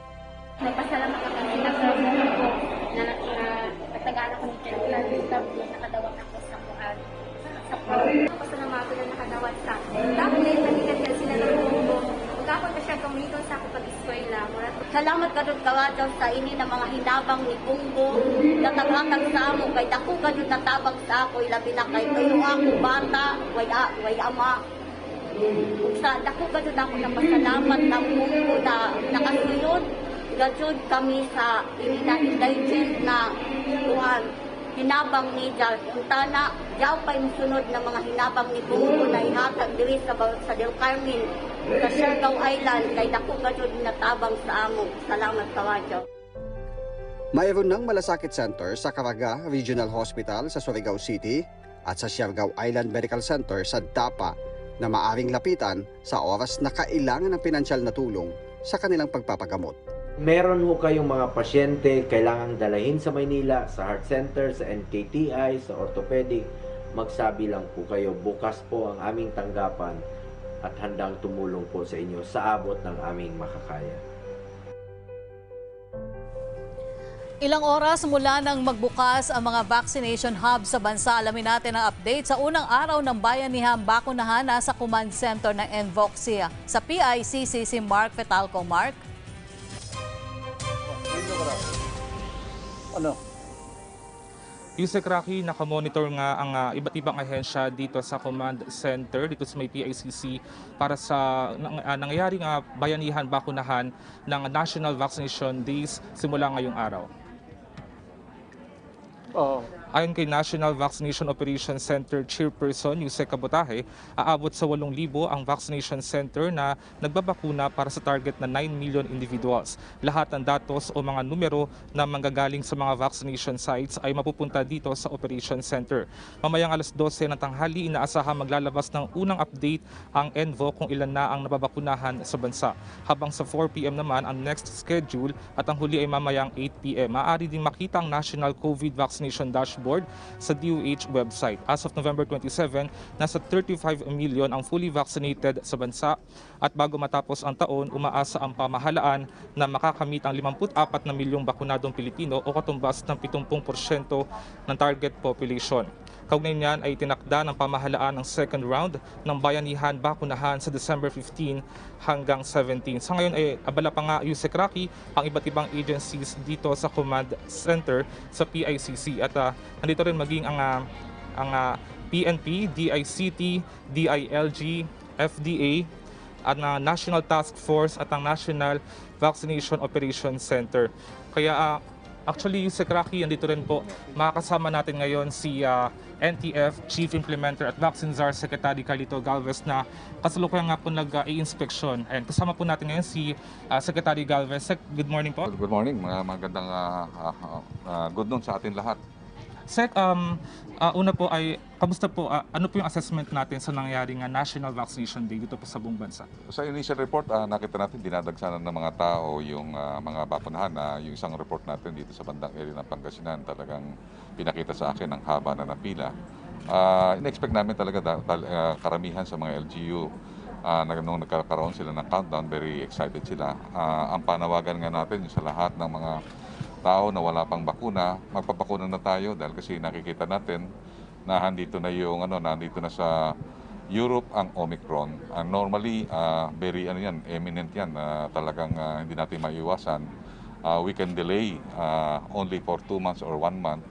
Nagpasalamat ako sa sinasabi ko na nagtagaan ako ng DSWD, nakadawat ako sa buhay. Sa pagkakas ako sa mga na nakadawat sa dahil nagigatan sila ng buong ako na siya gamiton sa ako pag-eskwela. Salamat ka doon kawadaw sa ini na mga hinabang ni Bongo. Natagatag sa amo, kay dako ka doon natabang sa ako, ilabi na kay kayo ako bata, way ama. Sa dako ka doon ako napasalamat ng Bongo na nakasunod. Gajod kami sa ini na indigent na tuhan. Hinabang ni Jal. Untana, jaw pa yung sunod na mga hinabang ni Bongo na ihatag diri sa Del Carmen, sa Surigao Island, kay dako ka dyan natabang sa amo. Salamat sa wadyo. Mayroon ng malasakit center sa Caraga Regional Hospital sa Surigao City at sa Surigao Island Medical Center sa Dapa na maaring lapitan sa oras na kailangan ng pinansyal na tulong sa kanilang pagpapagamot. Meron ho kayong mga pasyente kailangang dalahin sa Maynila, sa Heart Center, sa NKTI, sa Orthopedic, magsabi lang po kayo, bukas po ang aming tanggapan at handang tumulong po sa inyo sa abot ng aming makakaya. Ilang oras mula nang magbukas ang mga vaccination hub sa bansa, alamin natin ang update sa unang araw ng bayanihang bakunahan sa command center ng NVOCSIA sa PICC si Mark Fetalco. Mark? Yusek Rocky, nakamonitor nga ang iba't ibang ahensya dito sa command center, dito sa may PICC para sa nangyayaring bayanihan bakunahan ng National Vaccination Days simula ngayong araw. Ayon kay National Vaccination Operations Center Chairperson Yusek Kabutahe, aabot sa 8,000 ang vaccination center na nagbabakuna para sa target na 9 million individuals. Lahat ng datos o mga numero na manggagaling sa mga vaccination sites ay mapupunta dito sa Operations Center. Mamayang alas 12 ng tanghali, inaasahan maglalabas ng unang update ang ENVO kung ilan na ang nababakunahan sa bansa. Habang sa 4 p.m. naman ang next schedule at ang huli ay mamayang 8 p.m. Maaari din makita ang National COVID Vaccination Dashboard sa DOH website. As of November 27, nasa 35 million ang fully vaccinated sa bansa at bago matapos ang taon, umaasa ang pamahalaan na makakamit ang 54 na milyong bakunadong Pilipino o katumbas ng 70% ng target population. Kaugnay niyan ay tinakda ng pamahalaan ng second round ng bayanihan bakunahan sa December 15 hanggang 17. Sa ngayon ay abala pa nga Yusek Rocky ang iba't ibang agencies dito sa command center sa PICC at nandito rin maging ang PNP, DICT, DILG, FDA at National Task Force at ang National Vaccination Operations Center. Kaya actually, Yusek Rocky, andito rin po. Makakasama natin ngayon si NTF Chief Implementer at Vaccine Czar Secretary Carlito Galvez na kasalukuyan nga po nag-i-inspection. And kasama po natin ngayon si Secretary Galvez. Good morning po. Good morning. Magandang good noon sa atin lahat. Sec, una po ay, kamusta po, ano po yung assessment natin sa nangyaring National Vaccination Day dito po sa buong bansa? Sa initial report, nakita natin dinadagsanan ng mga tao yung mga bakunahan. Yung isang report natin dito sa bandang area ng Pangasinan, talagang pinakita sa akin ang haba na napila. In-expect namin talaga karamihan sa mga LGU. Nung nagkakaroon sila ng countdown, very excited sila. Ang panawagan nga natin sa lahat ng mga tao na wala pang bakuna, magpapakuna na tayo dahil kasi nakikita natin na nandito na sa Europe ang Omicron. Normally, very eminent yan, talagang hindi natin maiwasan. We can delay only for 2 months or 1 month.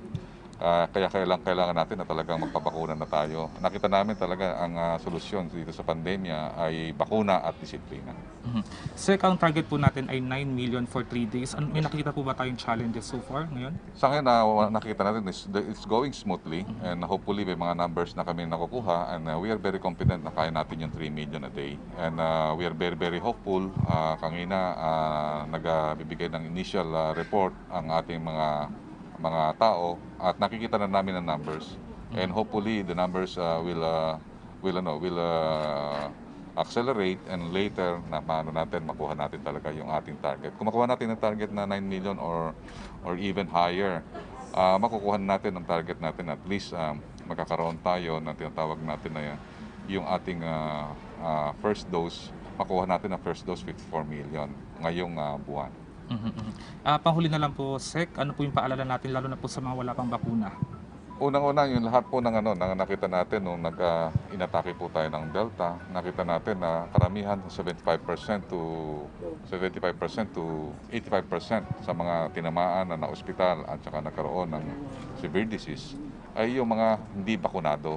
Kaya kailangan natin na talagang magpapakuna na tayo. Nakita namin talaga ang solusyon dito sa pandemya ay bakuna at disiplina. Sir, ang target po natin ay 9 million for 3 days. May nakita po ba tayong challenges so far ngayon? Sa ngayon, nakita natin it's going smoothly and hopefully may mga numbers na kami nakukuha and we are very confident na kaya natin yung 3 million a day. And we are very, very hopeful. Kanina, nagbibigay ng initial report ang ating mga tao at nakikita na namin ang numbers and hopefully the numbers will accelerate and later na makuha natin talaga yung ating target. Kung makuha natin ang target na 9 million or even higher, makukuha natin ang target natin at least magkakaroon tayo ng tinatawag natin na yung ating first dose, makuha natin ang first dose 54 million ngayong buwan. Panghuli na lang po, Sec, ano po yung paalala natin lalo na po sa mga wala pang bakuna? Unang-una, yung lahat po ng nakita natin nung inatake po tayo ng Delta, nakita natin na karamihan 75% to 85% sa mga tinamaan na ospital at saka nagkaroon ng severe disease ay yung mga hindi bakunado.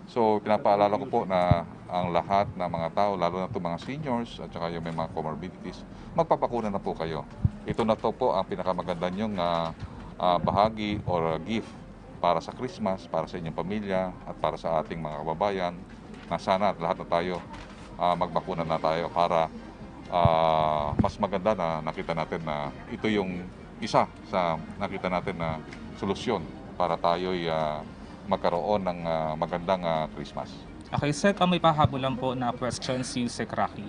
So pinapaalala ko po na ang lahat ng mga tao, lalo na itong mga seniors at saka yung may mga comorbidities, magpapakuna na po kayo. Ito na to po ang pinakamaganda nyong bahagi or gift para sa Christmas, para sa inyong pamilya at para sa ating mga kababayan na sana lahat na tayo magbakuna na tayo para mas maganda na nakita natin na ito yung isa sa nakita natin na solusyon para tayo'y magkaroon ng magandang Christmas. Okay, Sec, may pahabolan po na question si Sec Rocky.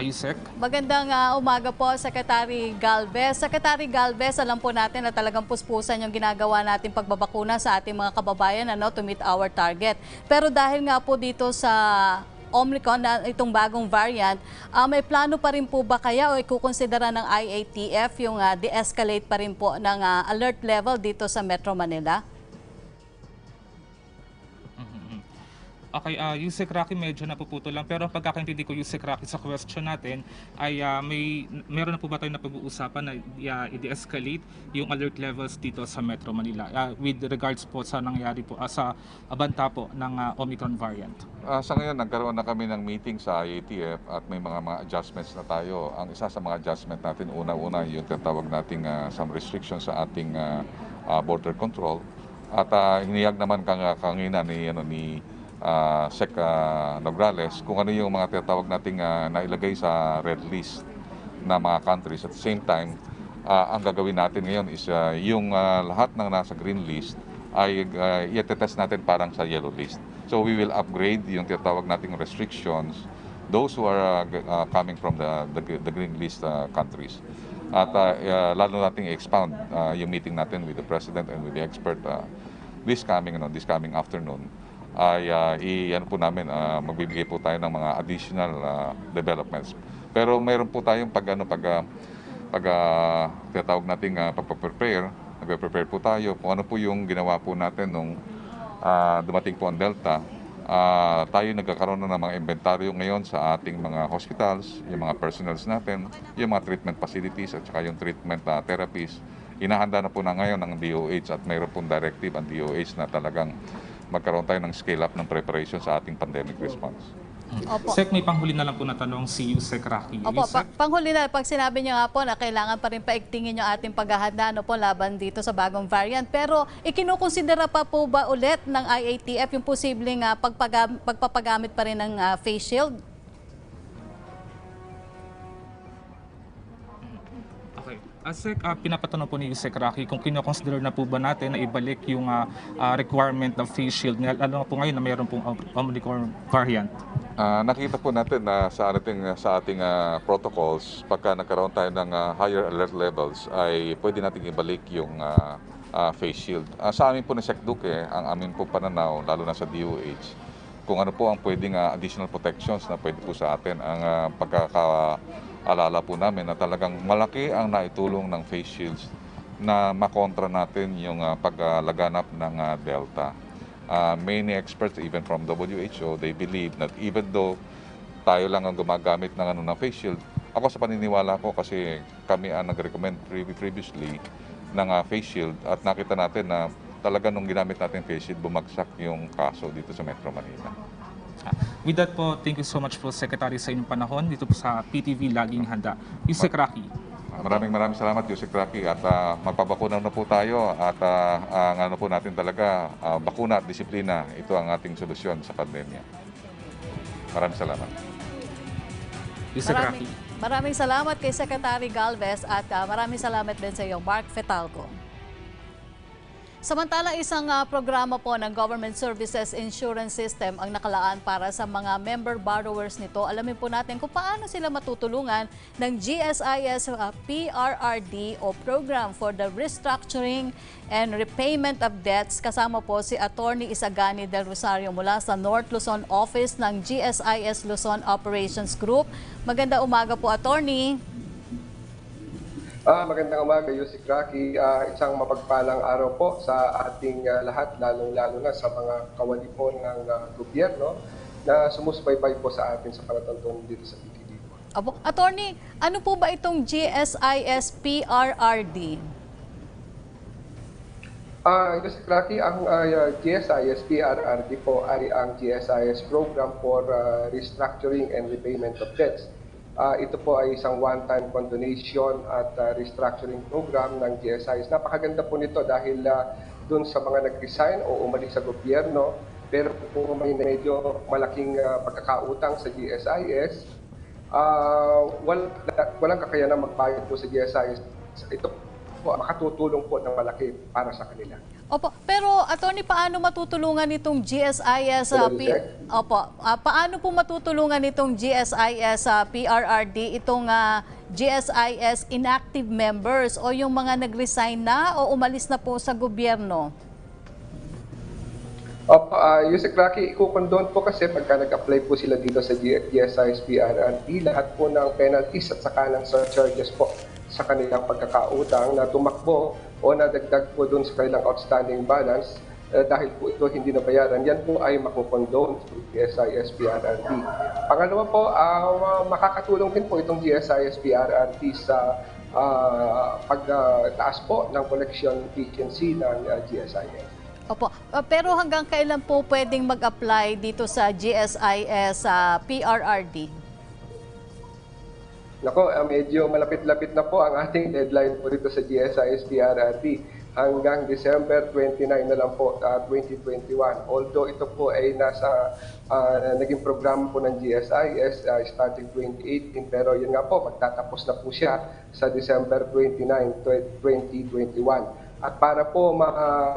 Sec? Magandang umaga po, Secretary Galvez. Secretary Galvez, alam po natin na talagang puspusan yung ginagawa natin pagbabakuna sa ating mga kababayan to meet our target. Pero dahil nga po dito sa Omicron na itong bagong variant, may plano pa rin po ba kaya o ikukonsidera ng IATF yung de-escalate pa rin po ng alert level dito sa Metro Manila? Okay, Yusek Rocky, medyo napuputo lang. Pero ang pagkakaintindi ko, Yusek Rocky, sa question natin ay meron na po ba tayo na pag-uusapan na i-de-escalate yung alert levels dito sa Metro Manila with regards po sa nangyari po sa banta po ng Omicron variant? Sa ngayon, nagkaroon na kami ng meeting sa IATF at may mga adjustments na tayo. Ang isa sa mga adjustment natin, una-una yung tinatawag nating some restrictions sa ating border control. At hiniyag naman kanina ni Sec Nograles kung ano yung mga tinatawag nating nailagay sa red list na mga countries. At the same time, ang gagawin natin ngayon is yung lahat ng nasa green list ay i-test natin parang sa yellow list. So we will upgrade yung tinatawag nating restrictions, those who are coming from the green list countries. At lalo nating expound yung meeting natin with the President and with the expert this coming afternoon ay ano po namin, magbibigay po tayo ng mga additional developments. Pero mayroon po tayong tinatawag nating pagpa-prepare, nagpe-prepare po tayo kung ano po yung ginawa po natin nung dumating po ang Delta. Tayo nagkakaroon na ng mga inventaryo ngayon sa ating mga hospitals, yung mga personals natin, yung mga treatment facilities at saka yung treatment therapies. Inahanda na po na ngayon ng DOH at mayroon pong directive ang DOH na talagang magkaroon tayo ng scale-up ng preparation sa ating pandemic response. Opo. Sec, may panghuli na lang po na tanong si Yusek Rocky. Opo, panghuli na, pag sinabi niyo nga po na kailangan pa rin paigtingin yung ating paghahanda laban dito sa bagong variant. Pero ikinukonsidera pa po ba ulit ng IATF yung posibleng pagpapagamit pa rin ng face shield? Okay. Sec, pinapatanong po ni Yusek Rocky kung kinoconsider na po ba natin na ibalik yung requirement ng face shield, lalo po ngayon na mayroon pong Omicron variant. Nakita po natin na sa ating protocols, pagka nagkaroon tayo ng higher alert levels, ay pwede natin ibalik yung face shield. Sa amin po na Sec Duque, ang amin po pananaw, lalo na sa DOH, kung ano po ang pwedeng additional protections na pwede po sa atin. Ang pagkakaalala po namin na talagang malaki ang naitulong ng face shields na makontra natin yung paglaganap ng Delta. Many experts, even from WHO, they believe that even though tayo lang ang gumagamit ng face shield, ako sa paniniwala ko kasi kami ang nag-recommend previously ng face shield at nakita natin na talaga nung ginamit natin face shield, bumagsak yung kaso dito sa Metro Manila. With that po, thank you so much po, Secretary, sa inyong panahon dito po sa PTV Laging Handa. Yusek Rocky. Maraming salamat, Yusek Rocky, at magpabakuna na po tayo at ang ano po natin talaga, bakuna at disiplina, ito ang ating solusyon sa pandemya. Maraming salamat. Yusek Rocky. Maraming salamat kay Secretary Galvez at maraming salamat din sa iyo, Mark Fetalco. Samantala, isang programa po ng Government Services Insurance System ang nakalaan para sa mga member borrowers nito. Alamin po natin kung paano sila matutulungan ng GSIS PRRD o Program for the Restructuring and Repayment of Debts. Kasama po si Attorney Isagani Del Rosario mula sa North Luzon Office ng GSIS Luzon Operations Group. Maganda umaga po, Attorney. Magandang umaga, Yusek Rocky. Isang mapagpalang araw po sa ating lahat, lalong-lalo na sa mga kawani po ng gobyerno na sumusubaybay po sa atin sa panatuntunan dito sa PTV. Attorney, ano po ba itong GSIS PRRD? Yusek Rocky, ang GSIS PRRD po ay ang GSIS Program for Restructuring and Repayment of Debts. Ito po ay isang one-time condonation at restructuring program ng GSIS. Napakaganda po nito dahil dun sa mga nag-resign o umalis sa gobyerno, pero kung may medyo malaking pagkakautang sa GSIS, walang kakayanang magbayad po sa GSIS. Ito makatutulong po ng malaki para sa kanila. Opo, pero attorney, paano matutulungan itong GSIS paano po matutulungan itong GSIS PRRD itong GSIS inactive members o yung mga nag-resign na o umalis na po sa gobyerno? Yusek Rocky, ikukondon po kasi pagka nag-apply po sila dito sa GSIS PRRD, lahat po ng penalties at saka ng surcharges po sa kanilang pagkakautang na tumakbo o nadagdag po dun sa kanilang outstanding balance dahil po ito hindi nabayaran, yan po ay makukondon sa GSIS PRRD. Pangalawa po, makakatulong din po itong GSIS PRRD sa pagtaas po ng collection efficiency ng GSIS. Opo, pero hanggang kailan po pwedeng mag-apply dito sa GSIS PRRD? Nako, medyo malapit-lapit na po ang ating deadline po dito sa GSIS PRRD. Hanggang December 29 na lang po, 2021. Although ito po ay naging programa po ng GSIS starting 2018, pero yun nga po, magtatapos na po siya sa December 29, 2021. At para po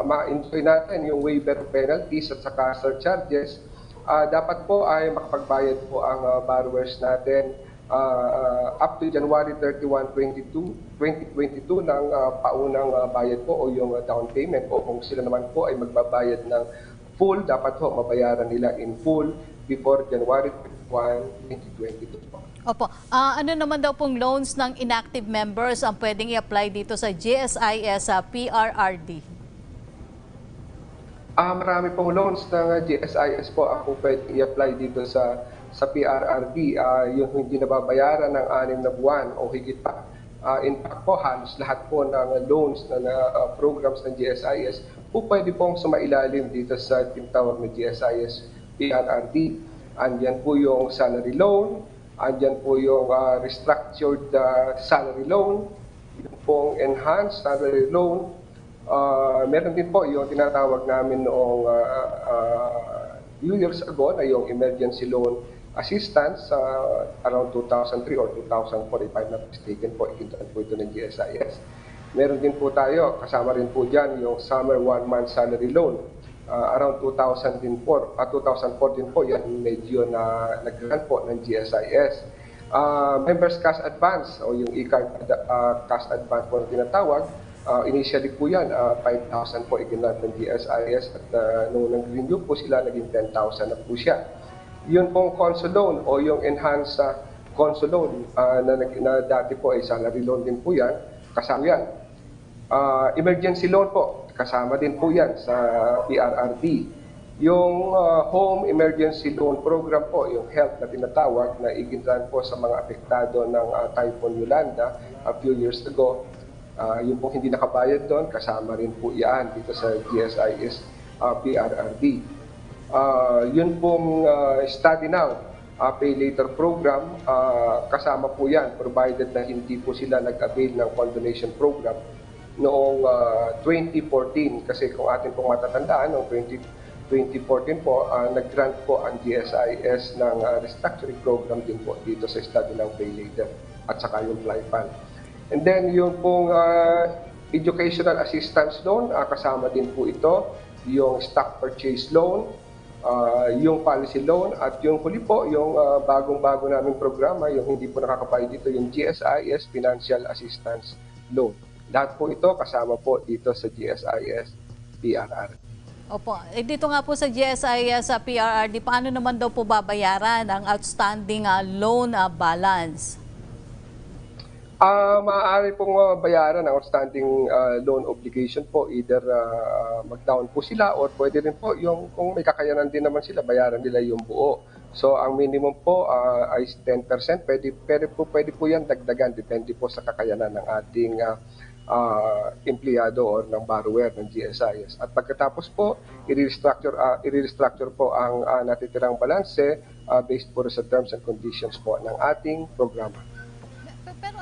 ma-enjoy natin yung waiver penalties at saka surcharges, dapat po ay makapagbayad po ang borrowers natin up to January 31, 2022 ng paunang bayad po o yung down payment, o kung sila naman po ay magbabayad ng full, dapat po mabayaran nila in full before January 31, 2022 po. Opo, ano naman daw pong loans ng inactive members ang pwedeng i-apply dito sa GSIS PRRD? Marami pong loans ng GSIS po ang pwedeng i-apply dito sa PRRD, yung hindi nababayaran ng 6 na buwan o higit pa. In fact po, halos lahat po ng loans na programs ng GSIS po pwede pong sumailalim dito sa tinatawag na GSIS PRRD. Andyan po yung salary loan, andyan po yung restructured salary loan, yung pong enhanced salary loan. Meron din po yung tinatawag namin noong few years ago na yung emergency loan assistance around 2003 or 2004, if I'm not mistaken po, ikintaan po ito ng GSIS. Meron din po tayo, kasama rin po dyan yung summer 1-month salary loan. Around 2004 din po, yan medyo na nag-grant po ng GSIS. Members cash advance o yung e-card cash advance po na tinatawag, initially po yan, 5,000 po iginant ng GSIS at nung nag-renew po sila, naging 10,000 na po siya. Yun pong console loan o yung enhanced console loan na dati po ay salary loan din po yan, kasama yan. Emergency loan po, kasama din po yan sa PRRD. Yung home emergency loan program po, yung health na tinatawag na iginran po sa mga apektado ng Typhoon Yolanda a few years ago, yung pong hindi nakabayad doon, kasama rin po yan dito sa GSIS PRRD. Yun pong study now, pay later program, kasama po yan, provided na hindi po sila nag-avail ng condonation program noong 2014. Kasi kung atin pong matatandaan, noong 2014 po, nag-grant po ang GSIS ng restructuring program din po dito sa study ng pay later at saka yung fly fund. And then yung pong educational assistance loan, kasama din po ito, yung stock purchase loan, yung policy loan, at yung huli po, yung bagong-bago naming programa, yung hindi po nakakabayad dito, yung GSIS Financial Assistance Loan. Lahat po ito kasama po dito sa GSIS PRRD. Opo, dito nga po sa GSIS PRRD, paano naman daw po babayaran ang outstanding loan balance? Maaari pong bayaran ang outstanding loan obligation po, either mag-down po sila or pwede rin po yung kung may kakayanan din naman sila, bayaran nila yung buo. So ang minimum po ay 10%, pwede po yan dagdagan, depende po sa kakayanan ng ating empleyado or ng borrower ng GSIS. At pagkatapos po, i-restructure po ang natitirang balanse based po sa terms and conditions po ng ating programa. Pero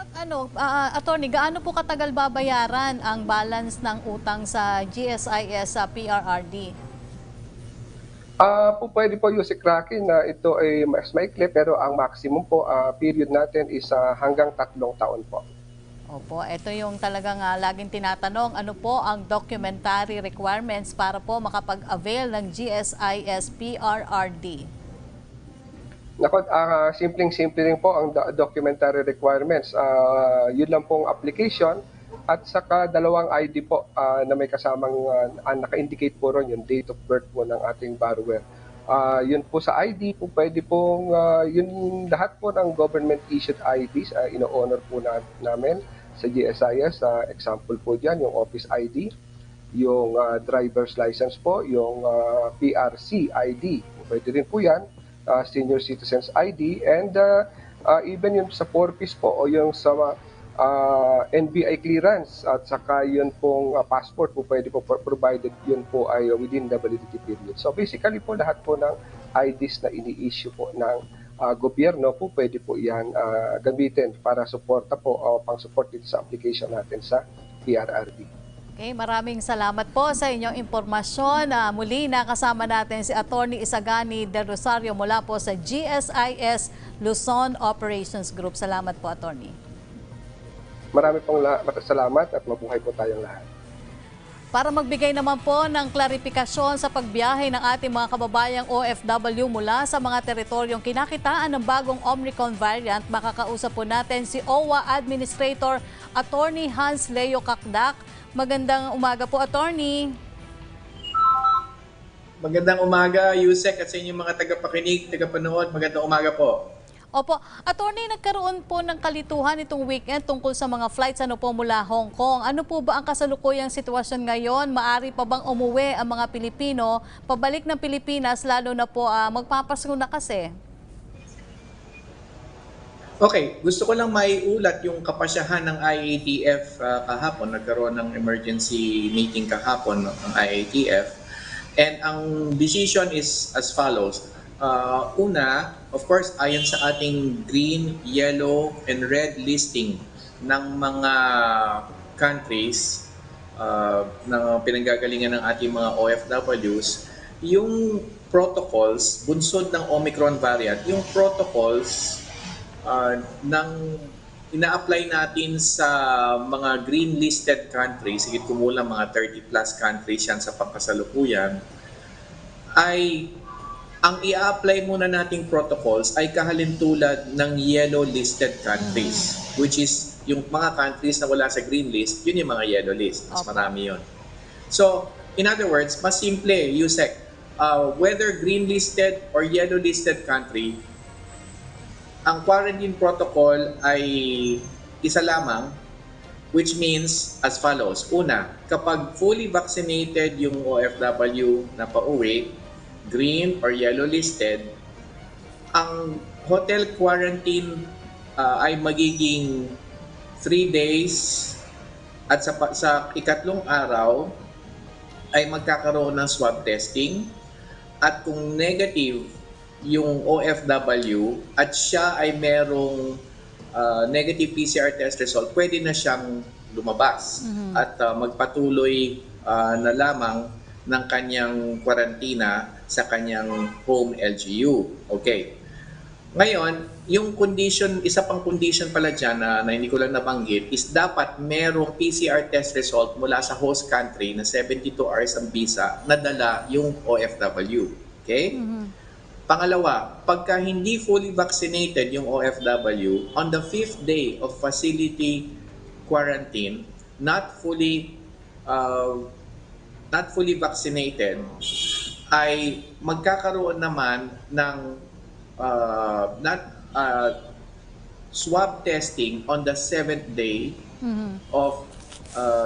attorney, gaano po katagal babayaran ang balance ng utang sa GSIS PRRD? Pwede po yung si Kraken na ito ay mas maikli, pero ang maximum po period natin is hanggang 3 taon po. Opo, ito yung talagang laging tinatanong, ano po ang documentary requirements para po makapag-avail ng GSIS PRRD? Nako, simpleng-simple rin po ang documentary requirements. Yun lang pong application at saka dalawang ID po na may kasamang naka-indicate po ron yung date of birth po ng ating borrower. Yun po sa ID po, pwede pong yun lahat po ng government issued IDs, ino-honor po namin sa GSIS. Example po dyan, yung office ID, yung driver's license po, yung PRC ID. Pwede rin po yan, senior citizens ID, and even yung sa 4-piece po o yung sa NBI clearance at saka yun pong passport po pwede po provided yun po ay within the validity period. So basically po lahat po ng IDs na ini-issue po ng gobyerno po pwede po yan gamitin para suporta po o pang-support dito sa application natin sa PRRD. Okay, maraming salamat po sa inyong impormasyon. Muli nakasama natin si Attorney Isagani Del Rosario mula po sa GSIS Luzon Operations Group. Salamat po, Attorney. Marami pong salamat at mabuhay po tayong lahat. Para magbigay naman po ng klarifikasyon sa pagbiyahe ng ating mga kababayang OFW mula sa mga teritoryong kinakitaan ng bagong Omicron variant, makakausap po natin si OWA Administrator Attorney Hans Leo Kakdak. Magandang umaga po, Attorney. Magandang umaga, Yusek, at sa inyong mga tagapakinig, tagapanood. Magandang umaga po. Opo, Attorney, nagkaroon po ng kalituhan itong weekend tungkol sa mga flights po mula Hong Kong. Ano po ba ang kasalukuyang sitwasyon ngayon? Maari pa bang umuwi ang mga Pilipino pabalik ng Pilipinas, lalo na po magpapasko na kasi? Okay, gusto ko lang maiulat yung kapasyahan ng IATF kahapon. Nagkaroon ng emergency meeting kahapon ng IATF. And ang decision is as follows. Una, of course, ayon sa ating green, yellow, and red listing ng mga countries na pinanggagalingan ng ating mga OFWs, yung protocols, bunsod ng Omicron variant, yung protocols ina-apply natin sa mga green listed countries, higit kumulang mga 30 plus countries yan sa pangkasalukuyan, ay ang i-apply muna nating protocols ay kahalintulad ng yellow listed countries, which is yung mga countries na wala sa green list, yun yung mga yellow list. Mas marami yun. So, in other words, mas simple, Yusek, whether green listed or yellow listed country, ang quarantine protocol ay isa lamang, which means as follows. Una, kapag fully vaccinated yung OFW na pauwi, green or yellow listed, ang hotel quarantine ay magiging 3 days at sa ikatlong araw ay magkakaroon ng swab testing, at kung negative yung OFW at siya ay merong negative PCR test result, pwede na siyang lumabas at magpatuloy na lamang ng kanyang kwarantina sa kanyang home LGU. Okay. Ngayon, yung condition, isa pang condition pala dyan na hindi ko lang nabanggit is dapat merong PCR test result mula sa host country na 72 hours ang visa na dala yung OFW. Okay? Pangalawa, pagka hindi fully vaccinated yung OFW, on the 5th day of facility quarantine, not fully vaccinated, ay magkakaroon naman ng swab testing on the 7th day of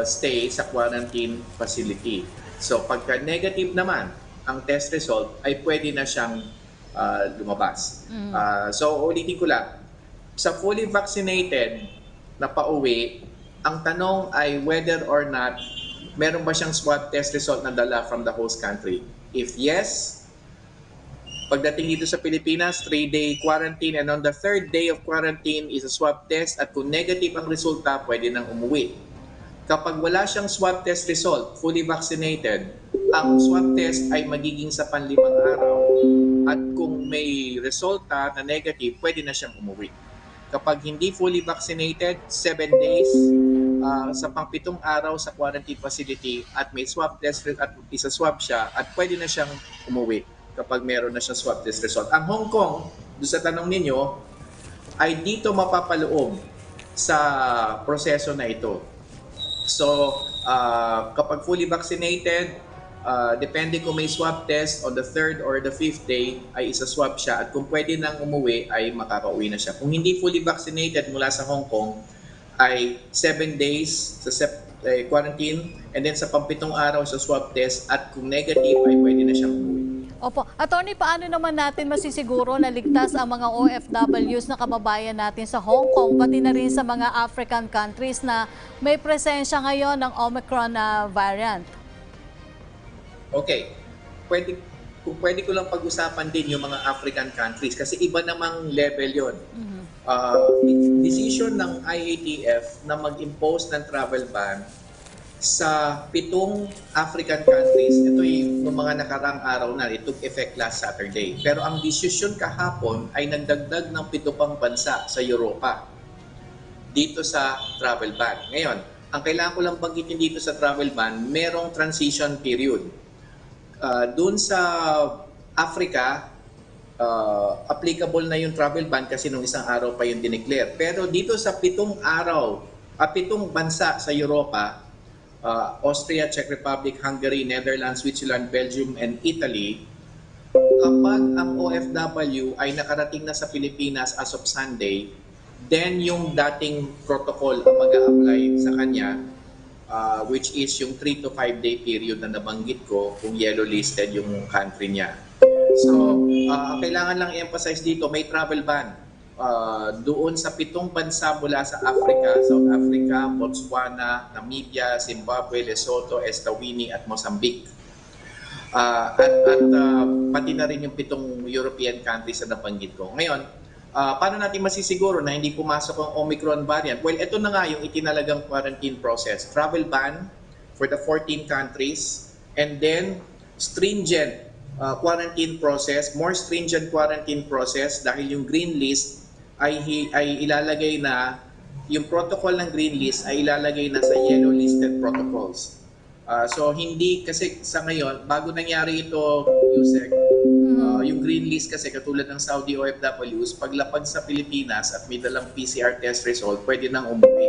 stay sa quarantine facility. So pagka negative naman ang test result, ay pwede na siyang lumabas. So ulitin ko lang, sa fully vaccinated na pauwi, ang tanong ay whether or not meron ba siyang swab test result na dala from the host country. If yes, pagdating dito sa Pilipinas, 3-day quarantine, and on the 3rd day of quarantine is a swab test, at kung negative ang resulta, pwede nang umuwi. Kapag wala siyang swab test result, fully vaccinated, ang swab test ay magiging sa panlimang araw, at kung may resulta na negative, pwede na siyang umuwi. Kapag hindi fully vaccinated, 7 days sa pang-7 araw sa quarantine facility at may swab test at isa-swab siya at pwede na siyang umuwi kapag meron na siyang swab test result. Ang Hong Kong, doon sa tanong ninyo, ay dito mapapaloob sa proseso na ito. So, kapag fully vaccinated, depende kung may swab test on the 3rd or the 5th day, ay isa-swab siya at kung pwede nang umuwi, ay makakauwi na siya. Kung hindi fully vaccinated mula sa Hong Kong, ay 7 days sa quarantine and then sa pang-7 araw sa swab test at kung negative, ay pwede na siyang umuwi. Opo. Attorney, paano naman natin masisiguro na ligtas ang mga OFWs na kababayan natin sa Hong Kong, pati na rin sa mga African countries na may presensya ngayon ng Omicron variant? Okay. Kung pwede ko lang pag-usapan din yung mga African countries kasi iba namang level yon. Decision ng IATF na mag-impose ng travel ban sa 7 African countries, ito yung mga nakarang araw na, it took effect last Saturday. Pero ang desisyon kahapon ay nagdagdag ng 7 pang bansa sa Europa dito sa travel ban. Ngayon, ang kailangan ko lang banggitin dito sa travel ban, merong transition period. Doon sa Africa, applicable na yung travel ban kasi nung isang araw pa yung dineclare. Pero dito sa 7 bansa sa Europa, Austria, Czech Republic, Hungary, Netherlands, Switzerland, Belgium, and Italy, kapag ang OFW ay nakarating na sa Pilipinas as of Sunday, then yung dating protocol ang mag-a-apply sa kanya, which is yung 3 to 5 day period na nabanggit ko kung yellow listed yung country niya. So, kailangan lang i-emphasize dito, may travel ban. Doon sa 7 bansa mula sa Africa, South Africa, Botswana, Namibia, Zimbabwe, Lesotho, Eswatini at Mozambique. At pati na rin yung 7 European countries na nabanggit ko. Ngayon, paano natin masisiguro na hindi pumasok ang Omicron variant? Well, ito na nga yung itinalagang quarantine process. Travel ban for the 14 countries and then stringent quarantine process, more stringent quarantine process dahil yung green list ay ilalagay na, yung protocol ng green list ay ilalagay na sa yellow listed protocols. So hindi kasi sa ngayon, bago nangyari ito, Yusek, yung green list kasi katulad ng Saudi OFWs, paglapag sa Pilipinas at may dalang PCR test result, pwede nang umuwi.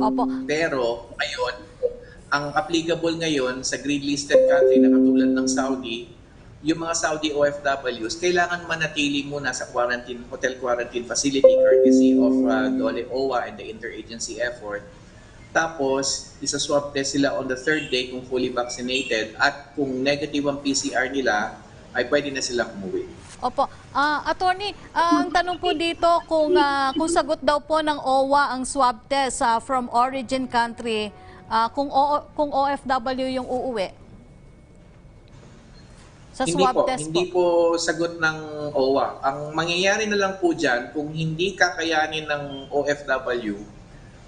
Opo. Pero ngayon, ang applicable ngayon sa green listed country na katulad ng Saudi, yung mga Saudi OFWs, kailangan manatili muna sa hotel quarantine facility courtesy of DOLE OWA and the interagency effort. Tapos, isa-swab test sila on the 3rd day kung fully vaccinated at kung negative ang PCR nila, ay pwede na sila umuwi. Opo. Attorney, ang tanong po dito kung sagot daw po ng OWA ang swab test from origin country, kung OFW yung uuwi. Sa swab test hindi po sagot ng OWA. Ang mangyayari na lang po dyan, kung hindi kakayanin ng OFW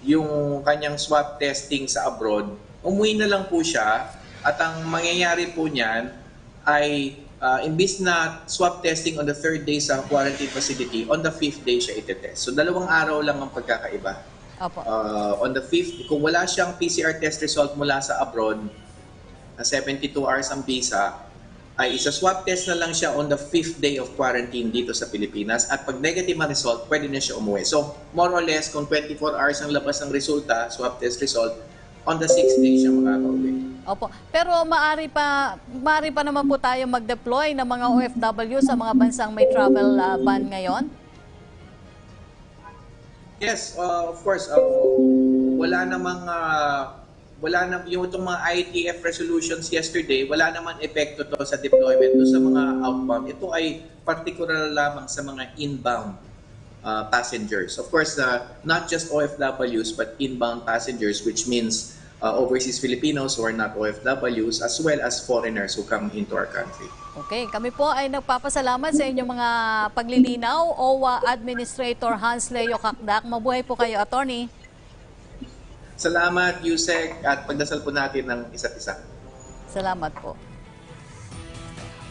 yung kanyang swab testing sa abroad, umuwi na lang po siya at ang mangyayari po niyan ay imbis na swab testing on the 3rd day sa quarantine facility, on the 5th day siya itetest. So 2 araw lang ang pagkakaiba. Opo. On the 5th, kung wala siyang PCR test result mula sa abroad, na 72 hours ang visa, ay isa-swab test na lang siya on the 5th day of quarantine dito sa Pilipinas at pag negative ang result, pwede na siya umuwi. So, more or less, kung 24 hours ang labas ng resulta, swab test result, on the 6th day siya makakauwi. Opo. Pero maari pa naman po tayo mag-deploy ng mga OFW sa mga bansang may travel ban ngayon? Yes, of course. Yung itong mga IATF resolutions yesterday, wala naman epekto to sa deployment to sa mga outbound. Ito ay particular lamang sa mga inbound passengers. Of course, not just OFWs but inbound passengers, which means overseas Filipinos who are not OFWs as well as foreigners who come into our country. Okay, kami po ay nagpapasalamat sa inyong mga paglilinaw. OWA Administrator Hans Leo Kakdak. Mabuhay po kayo, Attorney. Salamat, Yusek, at pagdasal po natin ng isa't isa. Salamat po.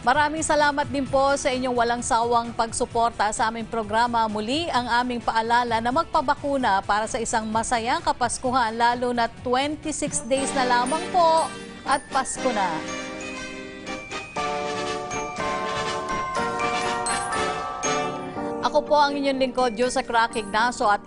Maraming salamat din po sa inyong walang sawang pagsuporta sa aming programa. Muli ang aming paalala na magpabakuna para sa isang masayang Kapaskuhan, lalo na 26 days na lamang po at Pasko na. Ako po ang inyong lingkod, Diyos sa Crack Ignacio, at